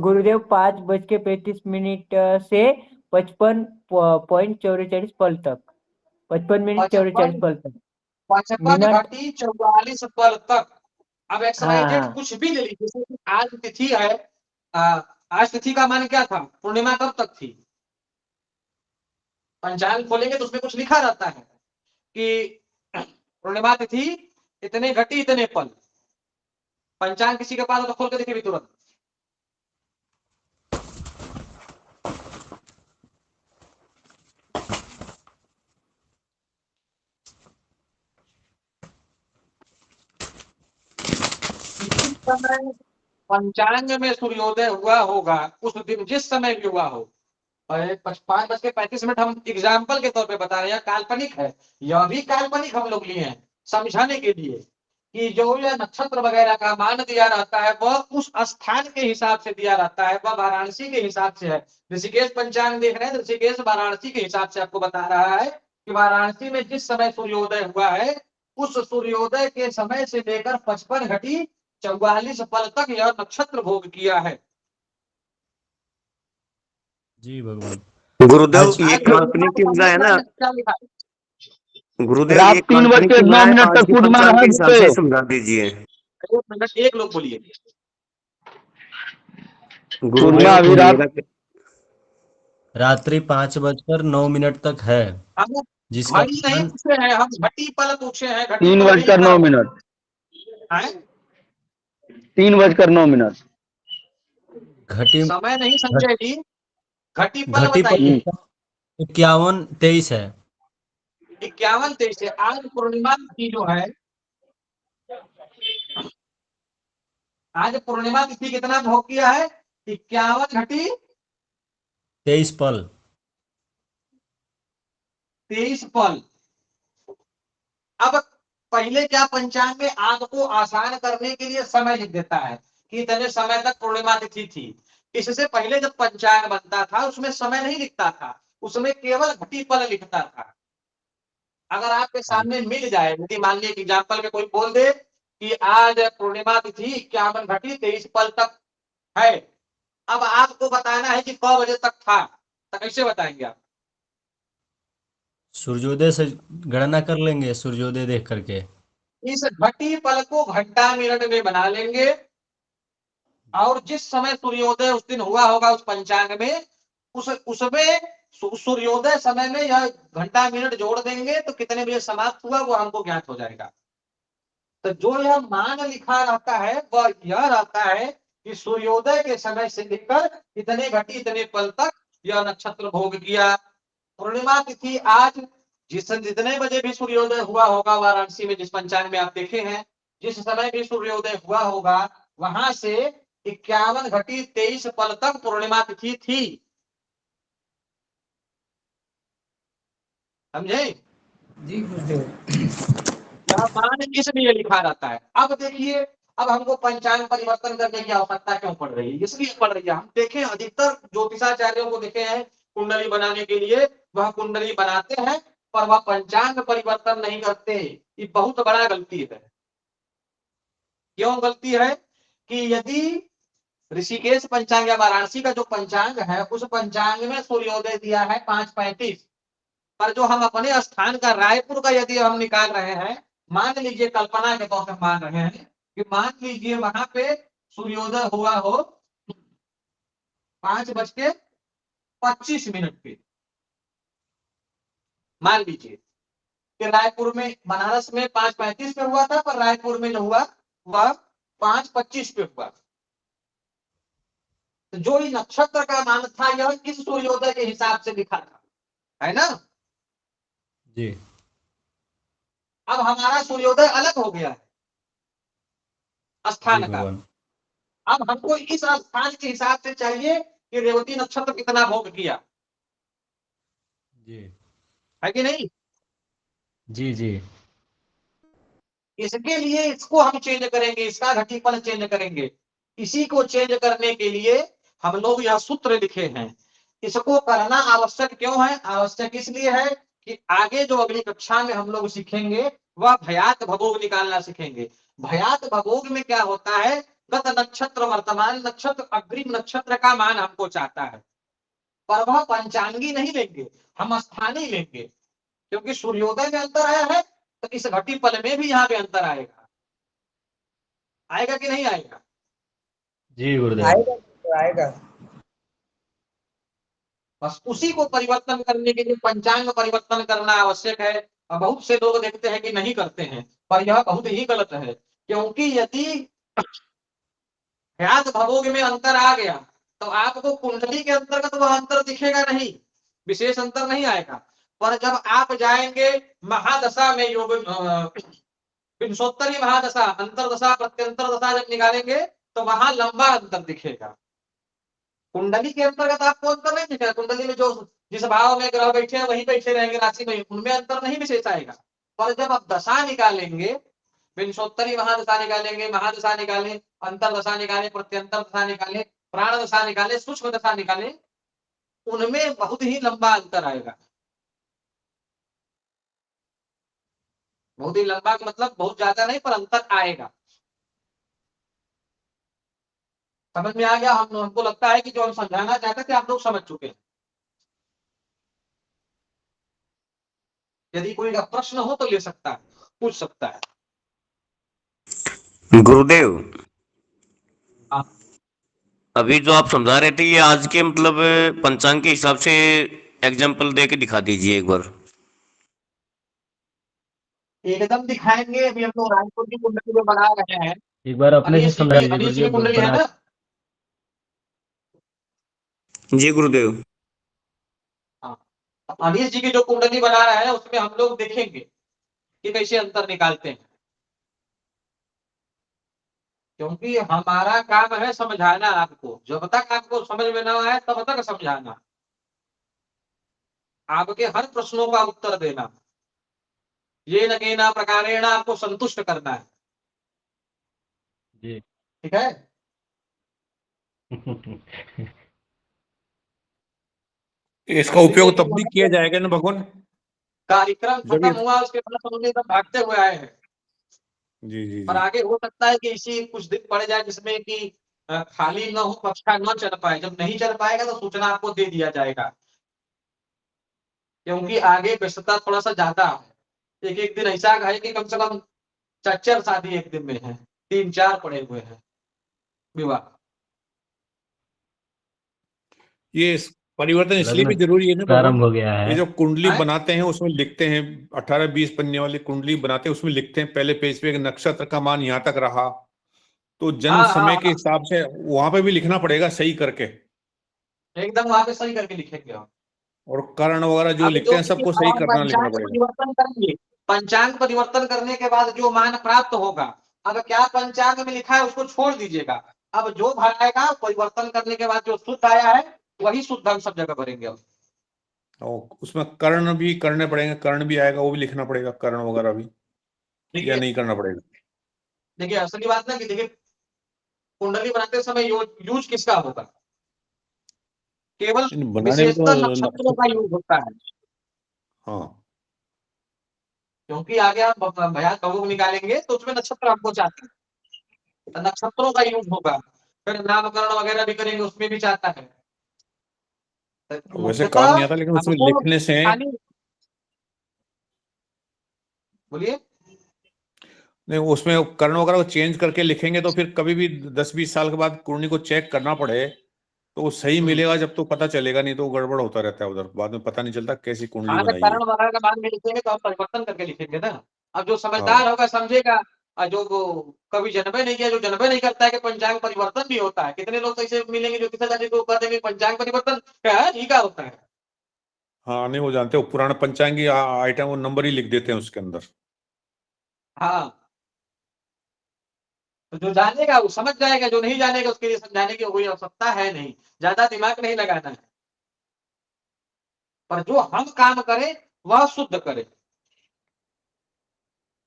गुरुदेव 5:35 से 55.44 तक 55 मिनट 44 पल तक
55
मिनट।
घटी 44 पल तक। अब एक्सवाइजेड
हाँ
कुछ भी ले लीजिए, जैसे कि आज तिथि है, आज तिथि का मान क्या था, पूर्णिमा कब तक थी, पंचांग खोलेंगे तो उसमें कुछ लिखा रहता है कि पूर्णिमा तिथि इतने घटी इतने पल। पंचांग किसी के पास हो तो खोल के देखिए भी तुरंत। जिस समय पंचांग में सूर्योदय हुआ होगा उस दिन, जिस समय भी हुआ हो, 5:35 हम एग्जाम्पल के तौर पे बता रहे हैं, काल्पनिक है, यह भी काल्पनिक हम लोग लिए हैं समझाने के लिए कि जो यह नक्षत्र वगैरह का मान दिया रहता है वह उस स्थान के हिसाब से दिया रहता है, वह वाराणसी के हिसाब से है। ऋषिकेश पंचांग देख रहे हैं, ऋषिकेश वाराणसी के हिसाब से आपको बता रहा है कि वाराणसी में जिस समय सूर्योदय हुआ है उस सूर्योदय के समय से लेकर 55 घटी 44 पल तक यह नक्षत्र भोग किया है।
जी भगवान।
गुरुदेव ये काल्पनिक की बजाय है ना,
क्या लिखा है?
गुरुदेव
रात
ये
3 बज
काल्पनिक
के
की
9
बजाय
मिनट
आज
तक
के
पूर्णिमा
पंचांग
रहा
के हिसाब
गुरुदेव।
से समझा दीजिए।
एक मिनट, एक लोग बोलिए।
पूर्णिमा
गुरुदेव
अभी रात
मेरा
रात्रि 5:09 तक है,
हम
जिसका
घड़ी नहीं
मान
पूछे हैं, हम घटी पल पूछे हैं। घटी
3
पल नहीं
बजकर
लिखा
9 मिनट
है,
3 बजकर 9 मिनट
घटी
समय नहीं संजय जी, घटी पल
घटी पर
बताइए।
51-23 है।
51-23 है। आज पूर्णिमा तिथि जो है, आज पूर्णिमा तिथि कितना भोग किया है, 51 घटी
23 पल।
23 पल। अब पहले क्या पंचांग में आग को आसान करने के लिए समय लिख देता है कि इतने समय तक पूर्णिमा तिथि थी। इससे पहले जब पंचांग बनता था उसमें समय नहीं लिखता था, उसमें केवल घटी पल लिखता था। अगर आपके सामने मिल जाए, यदि मान लीजिए एग्जाम्पल में कोई बोल दे कि आज पूर्णिमा तिथि 51 घटी 23 पल तक है, अब आपको बताना है कि कौ बजे तक था, तो कैसे बताएंगे आप?
सूर्योदय से गणना कर लेंगे, सूर्योदय देख करके।
इस घटी पल को घंटा मिनट में बना लेंगे और जिस समय सूर्योदय उस दिन हुआ होगा उस पंचांग में, उसमें सूर्योदय समय में यह घंटा मिनट जोड़ देंगे तो कितने बजे समाप्त हुआ वो हमको ज्ञात हो जाएगा। तो जो यह मान लिखा रहता है वह यह रहता है कि सूर्योदय के समय से लेकर इतने घटी इतने पल तक यह नक्षत्र भोग किया। पूर्णिमा तिथि आज जितने बजे भी सूर्योदय हुआ होगा वाराणसी में, जिस पंचांग में आप देखे हैं, जिस समय भी सूर्योदय हुआ होगा वहां से 51 घटी 23 पल तक पूर्णिमा तिथि थी। समझे?
जी गुरुदेव।
यह मान इसलिए लिखा रहता है। अब देखिए, अब हमको पंचांग परिवर्तन करने की आवश्यकता क्यों पड़ रही है? इसलिए पड़ रही है, हम देखें अधिकतर ज्योतिषाचार्यों को देखे हैं कुंडली बनाने के लिए, वह कुंडली बनाते हैं पर वह पंचांग परिवर्तन नहीं करते। ये बहुत बड़ा गलती है। क्यों गलती है कि यदि ऋषिकेश पंचांग या वाराणसी का जो पंचांग है उस पंचांग में सूर्योदय दिया है 5:35, पर जो हम अपने स्थान का रायपुर का यदि हम निकाल रहे हैं, मान लीजिए कल्पना के तौर पर मान रहे हैं कि मान लीजिए वहां पे सूर्योदय हुआ हो 5:25 पे, मान लीजिए कि रायपुर में, बनारस में 5:35 पे हुआ था, पर रायपुर में जो हुआ वह 5:25 पे हुआ। तो जो ये नक्षत्र का मान था यह इस सूर्योदय के हिसाब से लिखा था, है ना?
जी।
अब हमारा सूर्योदय अलग हो गया है
जी
स्थान का।
भगवान।
अब हमको इस स्थान के हिसाब से चाहिए कि रेवती नक्षत्र कितना भोग किया,
जी
है कि नहीं?
जी जी।
इसके लिए इसको हम चेंज करेंगे, इसका घटीपन चेंज करेंगे। इसी को चेंज करने के लिए हम लोग यह सूत्र लिखे हैं। इसको करना आवश्यक क्यों है? आवश्यक इसलिए है कि आगे जो अगली कक्षा में हम लोग सीखेंगे वह भयात भगोग निकालना सीखेंगे। भयात भगोग में क्या होता है, गत नक्षत्र वर्तमान नक्षत्र अग्रिम नक्षत्र का मान हमको चाहता है, पर वह पंचांगी नहीं लेंगे, हम स्थानीय लेंगे, क्योंकि सूर्योदय में अंतर आया है तो इस घटी पल में भी यहाँ पे अंतर आएगा। आएगा कि नहीं आएगा?
जी गुरुदेव।
आएगा।
बस उसी को परिवर्तन करने के लिए पंचांग परिवर्तन करना आवश्यक है। और बहुत से लोग देखते हैं कि नहीं करते हैं, पर यह बहुत ही गलत है, क्योंकि यदि भयात भवोग में अंतर आ गया तो आपको कुंडली के अंतर्गत वह अंतर दिखेगा नहीं, विशेष अंतर नहीं आएगा। पर जब आप जाएंगे महादशा में योग विंशोत्तरी महादशा अंतरदशा प्रत्यंतर दशा जब निकालेंगे तो वहां लंबा अंतर दिखेगा। कुंडली के अंतर्गत आपको अंतर नहीं दिखेगा, कुंडली में जो जिस भाव में ग्रह बैठे हैं वहीं बैठे रहेंगे राशि में, उनमें अंतर नहीं विशेष आएगा। पर जब आप दशा निकालेंगे, विंशोत्तरी महादशा निकालेंगे, महादशा निकालें, अंतरदशा निकालें, प्रत्यंतर दशा निकालें, प्राण दशा निकालें, सूक्ष्म दशा निकालें, उनमें बहुत ही लंबा अंतर आएगा। बहुत ही लंबा का मतलब बहुत ज्यादा नहीं, पर अंतर आएगा। समझ में आ गया? हमको लगता है कि जो हम समझाना चाहते थे आप लोग समझ चुके हैं। यदि कोई का प्रश्न हो तो ले सकता है, पूछ सकता है।
गुरुदेव,
हाँ।
अभी जो आप समझा रहे थे ये आज के मतलब पंचांग के हिसाब से एग्जाम्पल दे के दिखा दीजिए एक बार।
एकदम दिखाएंगे। अभी हम लोग राजपुर की कुंडली में बना रहे हैं।
एक बार अपने से समझा दीजिए
अनिश जी की
गुरुदेव
कुंडली है
बना।
ना?
जी गुरुदेव।
हाँ, अनिश जी की जो कुंडली बना रहे हैं उसमें हम लोग देखेंगे कि कैसे अंतर निकालते हैं, क्योंकि हमारा काम है समझाना आपको। जब तक आपको समझ में ना आए तब तक समझाना, आपके हर प्रश्नों का उत्तर देना, ये लगेना प्रकारेण आपको संतुष्ट करना है।
जी।
ठीक है?
इसका उपयोग तब भी किया जाएगा ना भगवान,
कार्यक्रम
जब
खत्म हुआ उसके बाद समझे तब भागते हुए आए हैं।
जी जी
पर
जी।
आगे हो सकता है कि इसी कुछ दिन पड़ जाए जिसमें कि खाली न हो, कक्षा न चल पाए। जब नहीं चल पाएगा तो सूचना आपको दे दिया जाएगा, क्योंकि आगे व्यस्तता थोड़ा सा ज्यादा है। एक एक दिन ऐसा है कि कम से कम 4 शादी एक दिन में है, 3-4 पड़े हुए हैं विवाह।
ये परिवर्तन इसलिए भी
लग्न
जरूरी है ना
प्रारंभ
भगवान,
हो गया
ये
है।
जो कुंडली
हैं?
बनाते हैं उसमें लिखते हैं 18-20 पन्ने वाली कुंडली बनाते हैं, उसमें लिखते हैं पहले पेज पे नक्षत्र का मान यहाँ तक रहा, तो जन्म
हाँ हाँ
समय के
हाँ,
हिसाब से वहां पे भी लिखना पड़ेगा सही करके,
एकदम वहां पे सही करके लिखेंगे हम।
और कर्ण वगैरह जो
अब
लिखते
जो
हैं
भी
सबको
अब
सही
हम
करना लिखना
पंचांग
पड़ेगा।
परिवर्तन करेंगे, पंचांग परिवर्तन करने के बाद जो मान प्राप्त होगा, अब क्या पंचांग में लिखा है उसको छोड़ दीजिएगा। अब जो भराएगा परिवर्तन करने के बाद जो शुद्ध आया है वही शुद्ध हम सब जगह भरेंगे। अब
और उसमें कर्ण भी करने पड़ेंगे, कर्ण भी आएगा वो भी लिखना पड़ेगा, कर्ण वगैरह भी, या
देखिए
नहीं करना पड़ेगा?
देखिए असली बात ना कि देखिए कुंडली बनाते समय यूज किसका होगा? केवल
बनाने में
विशेषतः
तो
नक्षत्रों का यूज होता है,
हाँ।
क्योंकि आगे हम भयात भवोग निकालेंगे तो उसमें नक्षत्र आपको चाहते हैं, नक्षत्रों का यूज होगा। फिर नामकरण वगैरह भी करेंगे उसमें भी चाहता है।
वैसे
मुख्यतः
काम नहीं आता, लेकिन उसमें
हमको
लिखने से
बोलिए।
नहीं, उसमें कर्ण वगैरह को चेंज करके लिखेंगे तो फिर कभी भी 10-20 साल के बाद कुंडली को चेक करना पड़े तो वो सही मिलेगा, जब तो पता चलेगा, नहीं तो गड़बड़ होता रहता है उधर, बाद में पता नहीं चलता कैसी कुंडली
हाँ,
बनाई है।
कारण वगैरह का बाद में लिखेंगे तो हम परिवर्तन करके लिखेंगे ना। अब जो समझदार
हाँ
होगा समझेगा, और जो वो कभी जनबे नहीं किया, जो जनबे नहीं करता है कि पंचांग परिवर्तन भी होता है। कितने लोग तो ऐसे मिलेंगे जो किसी को कर देंगे पंचांग परिवर्तन क्या है, ठीक है होता है।
हाँ, नहीं वो जानते हो, पुराना पंचांगी आइटम वो नंबर ही लिख देते हैं उसके अंदर।
हाँ, तो जो जानेगा वो समझ जाएगा, जो नहीं जानेगा उसके लिए समझाने की कोई आवश्यकता है नहीं, ज्यादा दिमाग नहीं लगाना है। पर जो हम काम करें वह शुद्ध करें,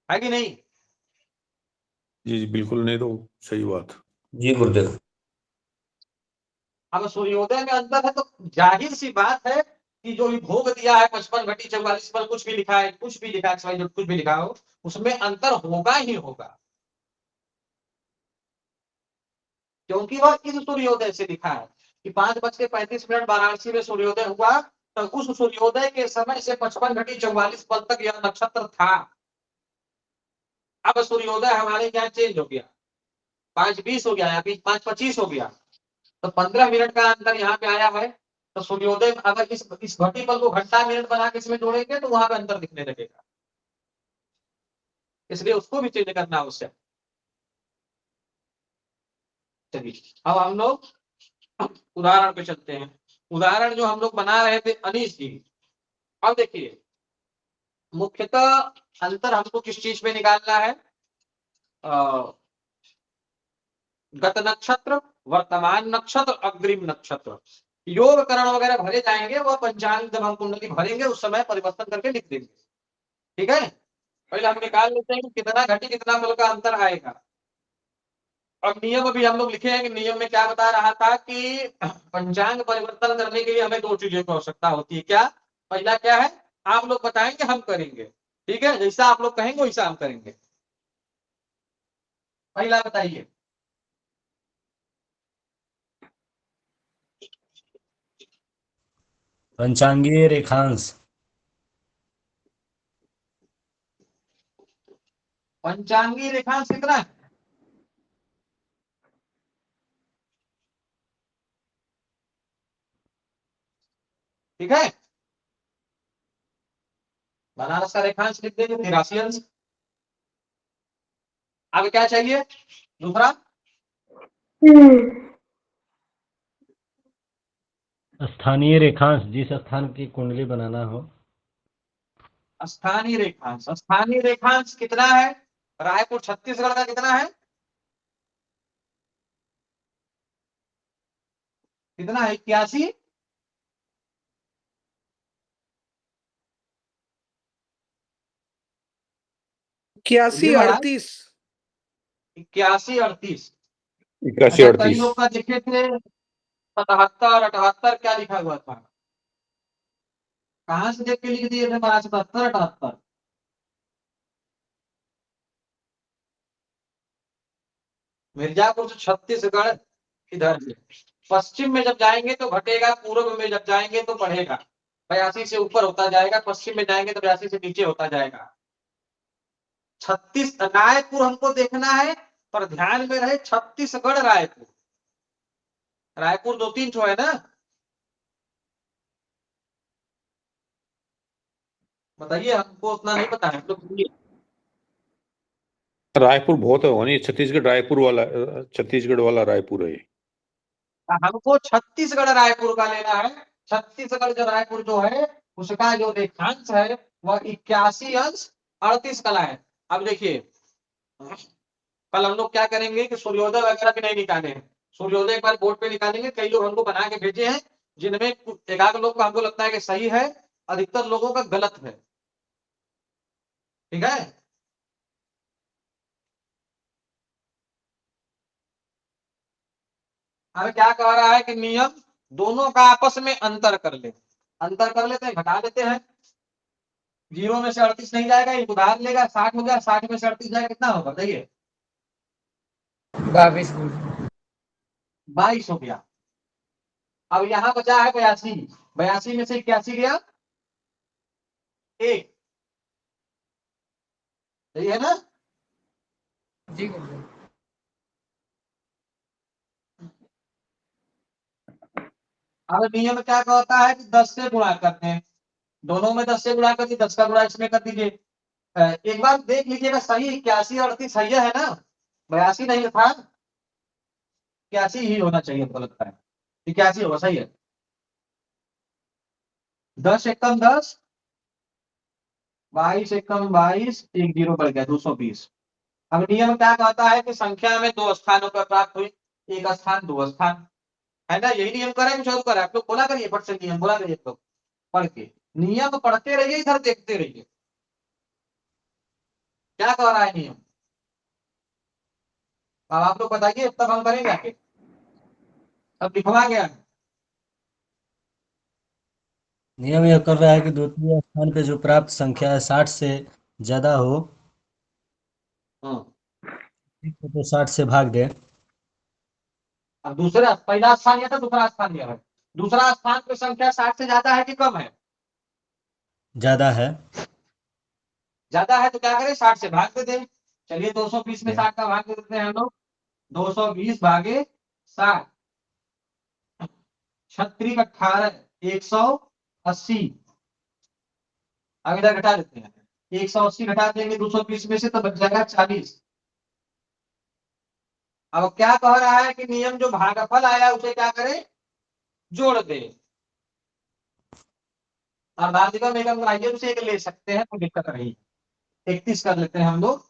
है कि नहीं?
जी जी बिल्कुल, नहीं तो सही बात।
जी गुरुदेव।
अब सूर्योदय में अंतर है तो जाहिर सी बात है कि जो भी भोग दिया है 55 घटी 44 पर कुछ भी लिखा है, कुछ भी लिखा है, जो कुछ भी लिखा हो, उसमें अंतर होगा ही होगा, क्योंकि वह इस सूर्योदय से लिखा है कि 5:35 वाराणसी में सूर्योदय हुआ, तो उस सूर्योदय के समय से 55 घटी 44 पल तक यह नक्षत्र था। अब सूर्योदय हमारे यहाँ चेंज हो गया, 5:20 हो गया, 5:25 हो गया, तो 15 मिनट का अंतर यहाँ पे आया है। तो सूर्योदय अगर इस घटी पल को घंटा मिनट बना के इसमें जोड़ेंगे तो वहां पे अंतर दिखने लगेगा, इसलिए उसको भी चेंज करना आवश्यक। चलिए अब हम लोग उदाहरण पे चलते हैं। उदाहरण जो हम लोग बना रहे थे अनीश जी, अब देखिए मुख्यतः अंतर हमको किस चीज पे निकालना है, गत नक्षत्र, वर्तमान नक्षत्र, अग्रिम नक्षत्र, योग करण वगैरह भरे जाएंगे, वह पंचांग जब हम कुंडली भरेंगे उस समय परिवर्तन करके लिख देंगे। ठीक है, पहले हम निकाल लेते हैं कि कितना घटी कितना पल का अंतर आएगा। अब नियम अभी हम लोग लिखे हैं कि नियम में क्या बता रहा था कि पंचांग परिवर्तन करने के लिए हमें दो चीजों की आवश्यकता होती है। क्या? पहला क्या है, आप लोग बताएंगे हम करेंगे, ठीक है, जैसा आप लोग कहेंगे वैसा हम करेंगे। पहला बताइए।
पंचांगीय रेखांश।
पंचांगी रेखांश कितना है? ठीक है, बनारस का रेखांश लिख देंगे 83 अंश। आगे क्या चाहिए दूसरा?
स्थानीय रेखांश, जिस स्थान की कुंडली बनाना हो।
स्थानीय रेखांश, स्थानीय रेखांश कितना है? रायपुर छत्तीसगढ़ का कितना है? कितना है? 81।
81 38।
81 38।
81
अच्छा, कई
38।
लोग का देखे थे 77 78, क्या लिखा हुआ था? कहां से देख के लिख दिए थे 77 78? मिर्जापुर से छत्तीसगढ़ इधर से पश्चिम में जब जाएंगे तो घटेगा, पूर्व में जब जाएंगे तो बढ़ेगा। 82 से ऊपर होता जाएगा, पश्चिम में जाएंगे तो 82 से नीचे होता जाएगा। 36 रायपुर हमको देखना है, पर ध्यान में रहे छत्तीसगढ़ रायपुर। रायपुर 2-3 ठो है ना, बताइए, हमको उतना नहीं पता है, हम लोग बोलिए।
रायपुर बहुत है, वही छत्तीसगढ़ वाला रायपुर है ये।
हमको छत्तीसगढ़ रायपुर का लेना है। छत्तीसगढ़ जो रायपुर जो है उसका जो रेखांश है वह 81 अंश 38 कला है। अब देखिए कल हम लोग क्या करेंगे कि सूर्योदय वगैरह भी नहीं निकाले हैं, सूर्योदय एक बार बोर्ड पे निकालेंगे। कई लोग हमको बना के भेजे हैं जिनमें एकाध लोग का हमको लगता है कि सही है, अधिकतर लोगों का गलत है। ठीक है, अब क्या कह रहा है कि नियम दोनों का आपस में अंतर कर ले, अंतर कर लेते हैं, घटा देते हैं। 0 में से 38 नहीं जाएगा, ये उधार लेगा, 60 हो गया, 60 में से 38 जाएगा, कितना होगा बताइए?
22।
22 हो गया। अब यहाँ बचा है 82, 82 में से 81 गया, 1, सही है ना?
जी गुरुदेव।
अब नियम क्या कहता है कि 10 से गुणा करते हैं, दोनों में 10 से गुणा कर दीजिए, 10 का गुणा इसमें कर दीजिए। एक बार देख लीजिएगा, सही 81 38 सही है ना? 82 नहीं था, 81 ही होना चाहिए हमको लगता है, 81 होगा, सही है। 10 एकम 10, 22 एकम 22, 1 0 बढ़ गया 220। अब नियम क्या कहता है कि संख्या में 2 स्थानों पर प्राप्त हुई, 1 स्थान 2 स्थान, है ना? यही नियम करें कुछ और करें? आप लोग बोला करिए, फट से नियम बोला करिए, तो पढ़ के नियम पढ़ते रहिए, इधर देखते रहिए क्या कह रहा है नियम। अब आप लोग बताइए, तब हम करेंगे आगे। अब लिखवा गया है।
नियम यह कर रहा है कि द्वितीय स्थान पे जो प्राप्त संख्या है 60 से ज्यादा हो,
हाँ।
ठीक है, तो 60 से भाग दे।
अब दूसरा पहला स्थान या था, दूसरा स्थान यह है। दूसरा स्थान पे संख्या 60 से ज्यादा है कि कम है?
ज्यादा है।
ज्यादा है तो क्या करें, 60 से भाग दे दें। चलिए 220 में 60 का भाग दे देते हैं हम लोग। 220 भागे 60, 36 18, 180। अब इधर घटा देते हैं, 180 घटा देंगे 220 में से तो बच जाएगा 40। अब क्या कह रहा है कि नियम जो भागफल आया उसे क्या करें, जोड़ दे। अर्धाधिकम एकम माध्यम से एक ले सकते हैं, कोई दिक्कत नहीं। 31 कर लेते हैं हम लोग।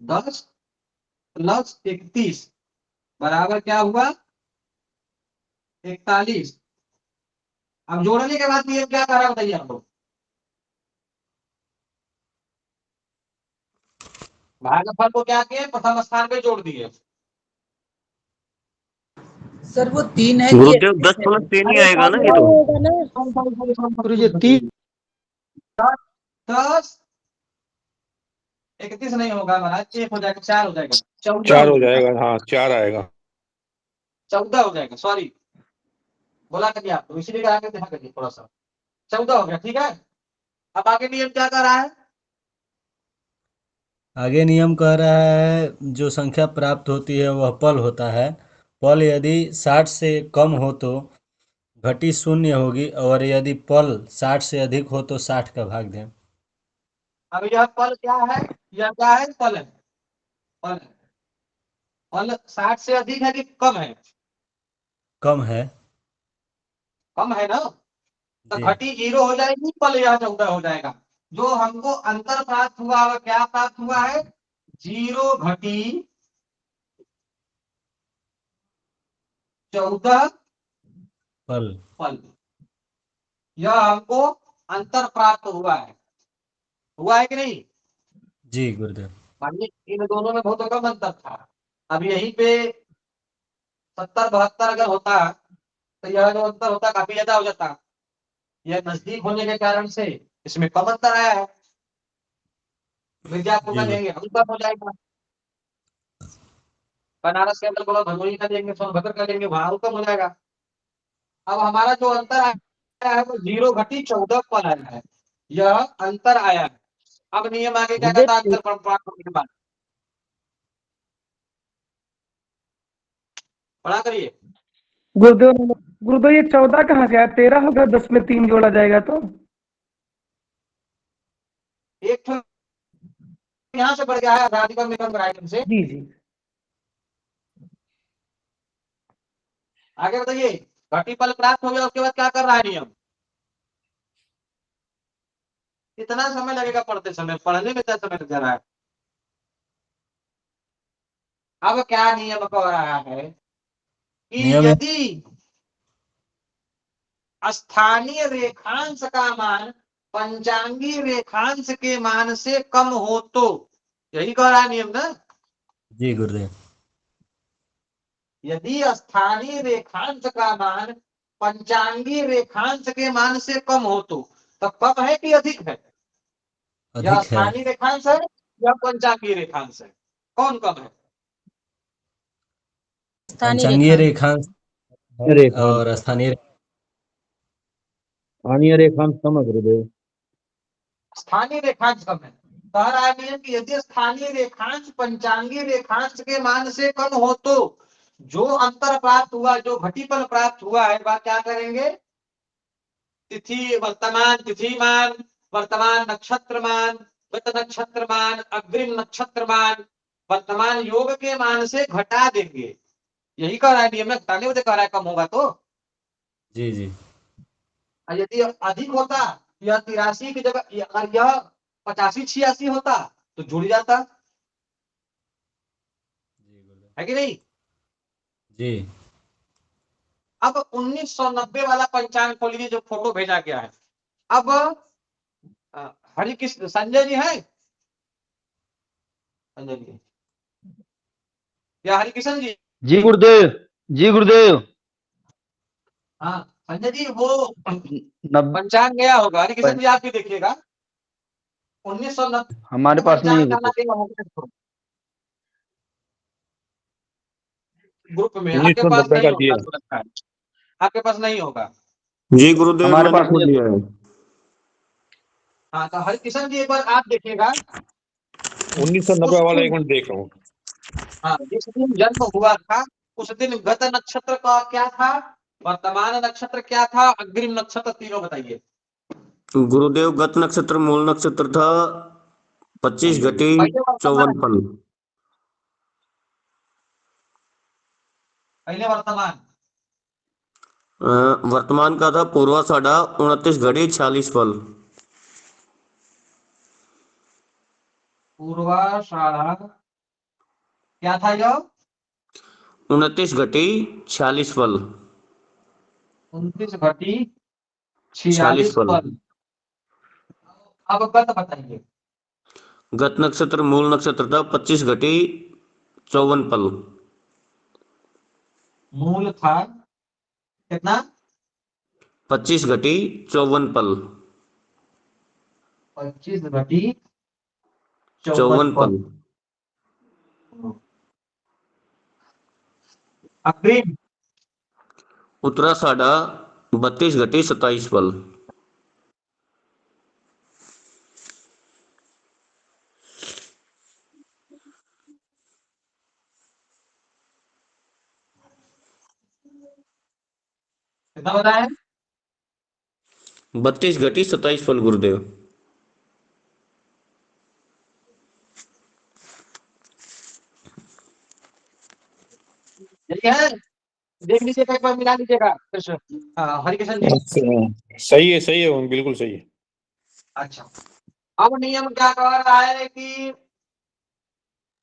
10 प्लस 31 बराबर क्या हुआ, 41। अब जोड़ने के बाद नियम क्या कर रहा है बताइए आप लोग। भागफल को क्या किए, प्रथम स्थान पे जोड़ दिए।
सर वो 3 है कि
गुरुदेव 10 प्लस 3 ही आएगा ना ये तो।
गुरुजी 30, 10, 31 नहीं होगा महाराज, 1 हो जाएगा, 4 हो जाएगा, 14
4
हो
हो
जाएगा,
जाएगा, हाँ 4 आएगा।
14 हो जाएगा, सॉरी बोला करिए आप, तो इसीलिए आगे ध्यान करिए थोड़ा सा। 14 हो गया, ठीक है। अब आगे नियम क्या कर रहा है,
आगे नियम कह रहा है जो संख्या प्राप्त होती है वह पल होता है। पल यदि 60 से कम हो तो घटी शून्य होगी, और यदि पल 60 से अधिक हो तो 60 का भाग दें।
अब यह पल क्या है, यह क्या है, पल है। पल है, पल 60 से अधिक है कि कम है,
कम है।
कम है ना, तो
जी।
घटी 0 हो जाएगी, पल यह 14 हो जाएगा। जो हमको अंतर प्राप्त हुआ, वह क्या प्राप्त हुआ है, 0 घटी 14
पल।
पल। यह हमको अंतर प्राप्त हुआ है कि नहीं।
जी गुरुदेव।
मानिए इन दोनों में बहुत कम अंतर था। अब यहीं पे 70 72 अगर होता तो यह जो अंतर होता काफी ज्यादा हो जाता। यह नजदीक होने के कारण से इसमें कम अंतर आया है। मिर्जापुर
जी
का
गुरु।
लेंगे हम कम हो जाएगा, बनारस के अंदर बोला भदोही का लेंगे, सोनभद्र का लेंगे, वहां कम हो जाएगा। अब हमारा जो अंतर आया है वो 0 घटी 14 पल आया है, यह अंतर आया है। अब नियम आगे क्या कहता है, अंतर प्राप्त होने के बाद पढ़ा करिए।
गुरुदेव गुरुदेव ये 14 कहाँ से आया, 13 होगा, 10 में 3 जोड़ा जाएगा तो।
एक तो यहाँ से बढ़ गया है राधिका मिथुन राइटन से।
जी जी।
आगे बताइए, घटी पल प्राप्त हो गया, उसके बाद क्या कर रहा है नियम, कितना समय लगेगा पढ़ते समय, पढ़ने में इतना समय लग जा रहा है। अब क्या नियम कह रहा है कि
नियम
यदि स्थानीय रेखांश का मान पंचांगी रेखांश के मान से कम हो तो, यही कह रहा है नियम ना।
जी गुरुदेव।
यदि स्थानीय रेखांश का मान पंचांगी रेखांश के मान से कम हो तो कम है कि अधिक है, या
अधिक है।
स्थानीय रेखांश है या पंचांगी रेखांश है, कौन कम है।
पंचांगीय रेखांश है
रेखांश
और स्थानीय।
स्थानीय रेखांश कम है गुरुदेव।
स्थानीय रेखांश कम है। कह रहा है नियम कि यदि स्थानीय रेखांश पंचांगी रेखांश के मान से कम हो तो जो अंतर प्राप्त हुआ, जो घटीपन प्राप्त हुआ है, वह क्या करेंगे, तिथि वर्तमान तिथिमान, वर्तमान नक्षत्रमान, गत नक्षत्रमान, अग्रिम नक्षत्रमान, वर्तमान योग के मान से घटा देंगे। यही कह रहा है नियम में, घटाने में कह रहा है कम होगा तो।
जी जी।
और यदि अधिक होता, यह 83 की जगह अगर यह 85 86 होता तो जुड़ जाता, है कि नहीं।
जी।
अब 1990 वाला पंचांग खोल लीजिए जो फोटो भेजा गया है। अब हरि कृष्ण संजय जी है, संजय जी या हरिकिशन जी।
जी गुरुदेव। जी गुरुदेव।
हाँ संजय जी वो
नब
पंचांग गया होगा, किशन जी आप भी देखिएगा 1990
हमारे पास नहीं है
पंचांग डाला
गुरुदेव।
गया होगा ग्रुप में, आपके पास
1990
नहीं
का
होगा
दिया।
तो लगता है, आपके पास नहीं होगा।
जी गुरुदेव
हमारे
मैंने
पास
खुद
नहीं है
लिया है।
हाँ तो हरिकिशन जी एक बार आप देखिएगा
1990
उस
वाला एक
दिन,
मिनट देख रहा हूँ।
हाँ जिस दिन जन्म हुआ था उस दिन गत नक्षत्र का क्या था, वर्तमान नक्षत्र क्या था, अग्रिम नक्षत्र, तीनों बताइए।
गुरुदेव गत नक्षत्र मूल नक्षत्र था 25 घटी
पहले
54
वर्तमान,
फल।
पहले वर्तमान,
वर्तमान का था पूर्वाषाढ़ा 29 घड़ी 46 फल।
पूर्वाषाढ़ा क्या था जो
29 घटी 46 फल।
29 घटी
46
46
फल।
पल। अब गत बताइए।
गत नक्षत्र मूल नक्षत्र था 25 घटी 54 फल।
मूल था कितना,
25 घटी 54 पल।
25 घटी 54
54
पल।
पल।
अग्रिम
उत्तराषाढ़ा 32 घटी 27 पल।
कितना बताया,
32 घटी 27 फल गुरुदेव।
ठीक है, देख लीजिएगा एक बार मिला लीजिएगा कृष्ण, हरिकृष्ण जी।
अच्छा, सही है बिल्कुल सही है।
अच्छा, अब नियम क्या कह रहा है कि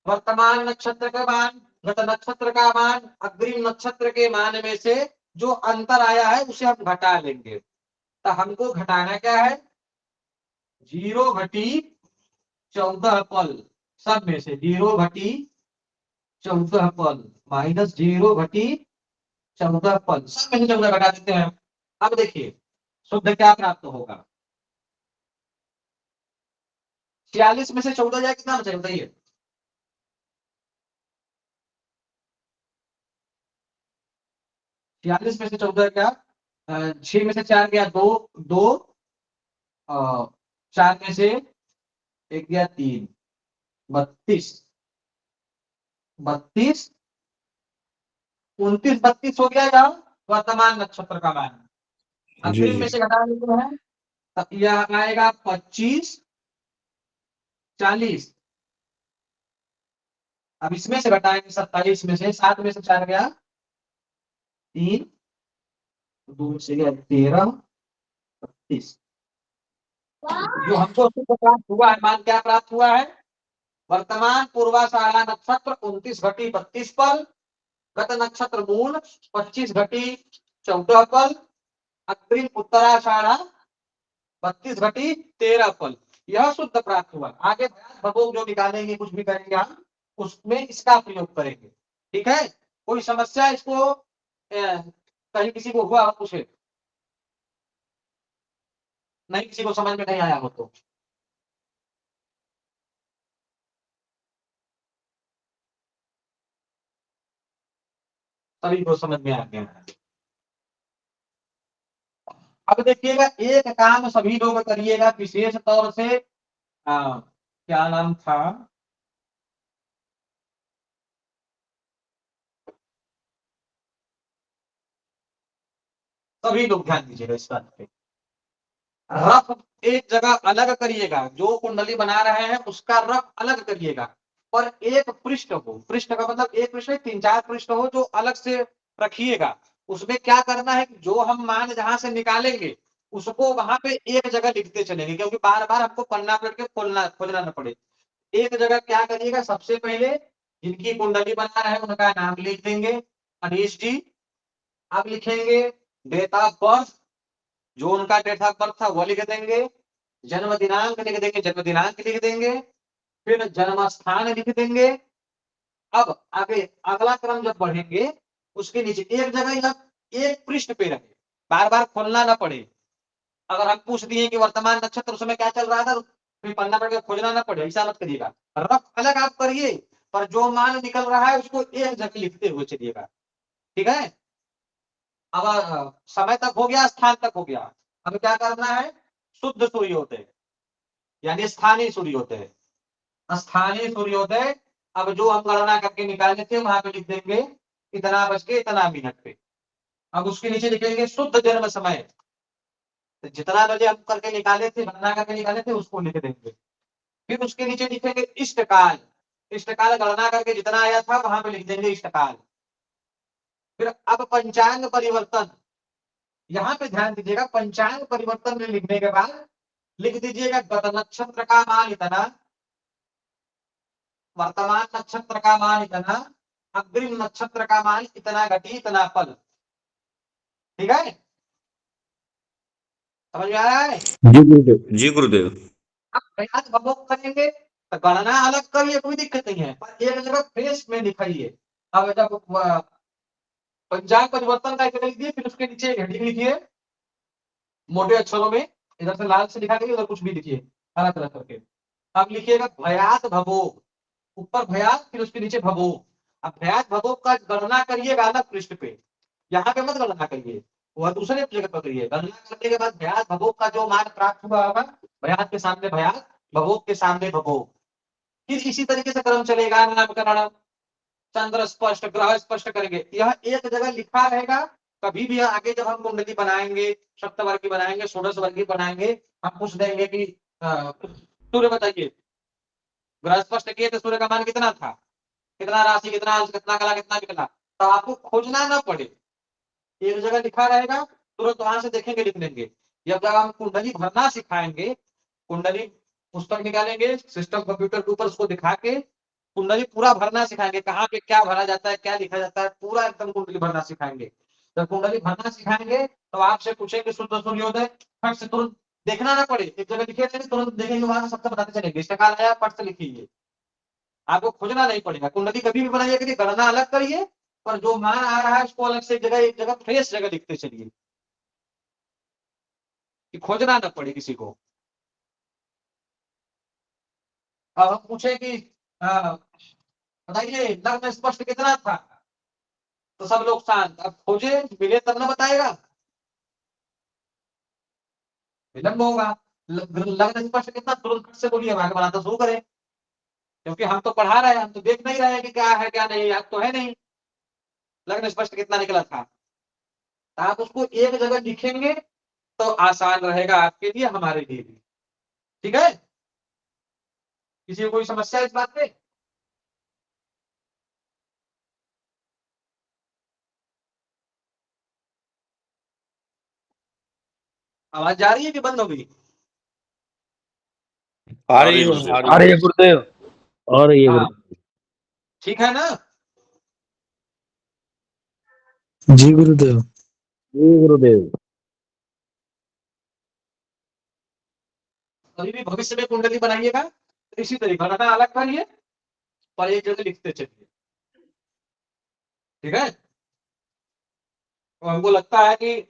वर्तमान नक्षत्र का मान, गत नक्षत्र का मान, अग्रिम नक्षत्र के मान में से जो अंतर आया है उसे हम घटा लेंगे। तो हमको घटाना क्या है, 0 घटी 14 पल, सब में से 0 घटी 14 पल माइनस 0 घटी 14 पल, सब में से 14 घटा देते हैं। अब देखिए शुद्ध क्या प्राप्त होगा, 46 में से 14 जाए कितना बचेगा बताइए, 46 में से 14 क्या, 6 में से 4 गया 2, 2 4 में से 1 गया 3, 32, 32 29 32 हो गया यहाँ वर्तमान नक्षत्र का मान।
जी
अग्रिम
जी।
में से घटा देते हैं तो यह आएगा 25 40। अब इसमें से घटाएंगे 27 में से, 7 में से 4 गया 3, 2 से गया 13, 32। जो हमको शुद्ध प्राप्त हुआ है, मान क्या प्राप्त हुआ है, वर्तमान पूर्वाषाढ़ा नक्षत्र 29 घटी 32 पल, गत नक्षत्र मूल 25 घटी 14 पल, अग्रिम उत्तराषाढ़ा 32 घटी 13 पल, यह शुद्ध प्राप्त हुआ। आगे भगोग जो निकालेंगे कुछ भी करेंगे हम उसमें इसका प्रयोग करेंगे। ठीक है, कोई समस्या इसको कहीं किसी को हुआ पूछे, नहीं किसी को समझ में नहीं आया हो तो सभी को समझ में आ गया है। अब देखिएगा एक काम सभी लोग करिएगा विशेष तौर से, क्या नाम था, सभी लोग ध्यान दीजिएगा इस बात पे, रफ एक जगह अलग करिएगा, जो कुंडली बना रहे हैं उसका रफ अलग करिएगा, और एक पृष्ठ हो, पृष्ठ का मतलब एक पृष्ठ 3-4 पृष्ठ हो जो अलग से रखिएगा। उसमें क्या करना है कि जो हम मान जहां से निकालेंगे उसको वहां पे एक जगह लिखते चलेंगे, क्योंकि बार बार हमको पन्ना पलट के खोजना न पड़े। एक जगह क्या करिएगा, सबसे पहले जिनकी कुंडली बना रहे हैं उनका नाम लिख देंगे, अनीश जी। अब लिखेंगे डेट ऑफ बर्थ, जो उनका डेट ऑफ बर्थ था वो लिख देंगे, जन्म दिनांक लिख देंगे, जन्म दिनांक लिख देंगे, फिर जन्म स्थान लिख देंगे। अब आगे अगला क्रम जब बढ़ेंगे उसके नीचे एक जगह या एक पृष्ठ पे रहे, बार बार खोलना ना पड़े। अगर हम पूछ दिए कि वर्तमान नक्षत्र उस समय क्या चल रहा था, तो फिर पन्ना पढ़ के खोजना ना पड़े, ऐसा मत करिएगा। रफ अलग आप करिए, पर जो मान निकल रहा है उसको एक जगह लिखते हुए चलिएगा, ठीक है। अब समय तक हो गया, स्थान तक हो गया। अब क्या करना है, शुद्ध सूर्योदय यानी स्थानीय सूर्योदय। स्थानीय सूर्योदय, अब जो हम गणना करके निकाले थे वहां पे लिख देंगे इतना बज के इतना मिनट पे। अब उसके नीचे लिखेंगे शुद्ध जन्म समय, तो जितना बजे हम करके निकाले थे, गणना करके निकाले थे, उसको लिख देंगे। फिर उसके नीचे लिखेंगे इष्टकाल। इष्टकाल गणना करके जितना आया था वहां पे लिख देंगे इष्टकाल। फिर अब पंचांग परिवर्तन, यहाँ पे ध्यान दीजिएगा, पंचांग परिवर्तन में लिखने के बाद लिख दीजिएगा गत नक्षत्र का मान इतना, वर्तमान नक्षत्र का मान इतना, अग्रिम नक्षत्र का मान इतना घटी इतना पल, ठीक है। समझ में आ रहा है?
जी गुरुदेव, जी गुरुदेव।
अब प्रयास भवोग करेंगे तो गणना अलग करिए, कोई दिक्कत नहीं है, पर एक जगह फेस में दिखाइए। अब जब पंचांग परिवर्तन का एक लिख दिए, फिर उसके नीचे हेडिंग लिखिए मोटे अक्षरों में, इधर से लाल से लिखा गया, उधर कुछ भी लिखिए अलग अलग करके। अब लिखिएगा भयात भवोग, ऊपर भयात फिर उसके नीचे भवोग। अब भयात भवोग का गणना करिएगा अलग पृष्ठ पे, यहाँ पे मत गणना करिए, वह दूसरे जगह पर करिए। गणना करने के बाद भयात भवोग का जो मान प्राप्त हुआ होगा, भयात के सामने भयात, भवोग के सामने भवोग। फिर इसी तरीके से क्रम चलेगा, नामकरण, चंद्र स्पष्ट, ग्रह स्पष्ट करेंगे। यह एक जगह लिखा रहेगा। कभी भी आगे जब हम कुंडली बनाएंगे, सप्तवर्गी बनाएंगे, षोडशवर्गी बनाएंगे, हम पूछ देंगे कि सूर्य बताइए, ग्रह स्पष्ट किए तो सूर्य का मान कितना था, कितना राशि, कितना अंश, कितना कला, कितना विकला, तो आपको खोजना ना पड़े, एक जगह लिखा रहेगा, तुरंत वहां से देखेंगे लिख लेंगे। जब हम कुंडली भरना सिखाएंगे, कुंडली पुस्तक निकालेंगे, सिस्टम कंप्यूटर के ऊपर उसको दिखा के कुंडली पूरा भरना सिखाएंगे, कहाँ पे क्या भरा जाता है, क्या लिखा जाता है, पूरा एकदम कुंडली भरना सिखाएंगे। जब कुंडली भरना सिखाएंगे तो आपसे पूछेंगे शुद्ध सूर्योदय, फट से तुरंत देखना ना पड़े, एक जगह लिखे थे तुरंत देखेंगे, वहां से सबको बताते चलेंगे इष्टकाल आया, फट से लिखिए, आपको खोजना नहीं पड़ेगा। कुंडली कभी भी बनाइए करिए, गणना अलग करिए, पर जो मान आ रहा है उसको अलग से एक जगह फ्रेश जगह लिखते चलिए, कि खोजना ना पड़े किसी को। अब हम पूछे कि बताइए लग्न स्पष्ट कितना था, तो सब लोग शांत। अब खोजे मिले तब ना बताएगा, विलंब होगा। लग्न स्पष्ट कितना, तुरंत से बोलिए, आगे बनाना शुरू करें, क्योंकि हम तो पढ़ा रहे हैं, हम तो देख नहीं रहे हैं कि क्या है क्या नहीं, याद तो है नहीं। लग्न स्पष्ट कितना निकला था, तो आप उसको एक जगह लिखेंगे तो आसान रहेगा आपके लिए, हमारे लिए भी, ठीक है। किसी को कोई समस्या इस बात पे? आवाज जा रही है कि बंद हो गई?
आ रही है, आ रही है
गुरुदेव।
और ये
हाँ,
गुरु
ठीक है ना।
जी गुरुदेव।
जी गुरुदेव।
कभी भी भविष्य में कुंडली बनाइएगा तो इसी तरीके गणना अलग करिए, पर एक जगह लिखते चलिए, ठीक है। तो हमको लगता है कि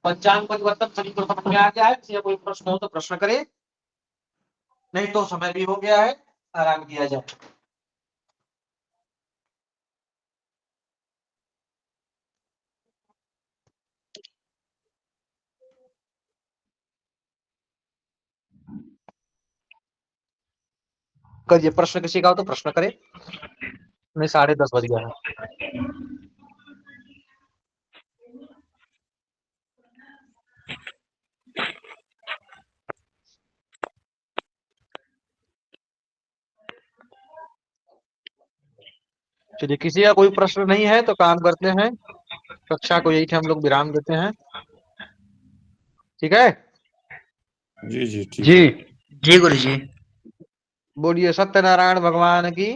पंचांग परिवर्तन सभी को समझ में आ गया है। किसी कोई प्रश्न हो तो प्रश्न करे, नहीं तो समय भी हो गया है, आराम किया जाए। करिए, प्रश्न किसी का हो तो प्रश्न करे, नहीं 10:30 बज गया है। चलिए, किसी का कोई प्रश्न नहीं है तो काम करते हैं, कक्षा को यही हम लोग विराम देते हैं, ठीक है।
जी जी ठीक
जी।
है।
जी गुरु जी।
बोलिए सत्यनारायण भगवान की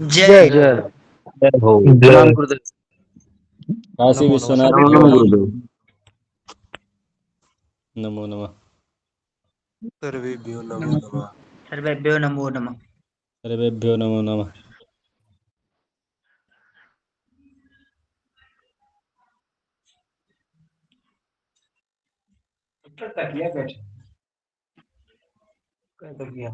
जय।
जय।
जय हो।
प्रणाम गुरुदेव।
काशी
नमो नमः।
विश्वनाथ
सभी
नमो
को
गुरुदेव।
नमो नमः।
सर्वेभ्यो नमो नमः।
सर्वेभ्यो नमो नमः।
सर्वेभ्यो नमो नमः। तकिया बैठे, क्या तकिया?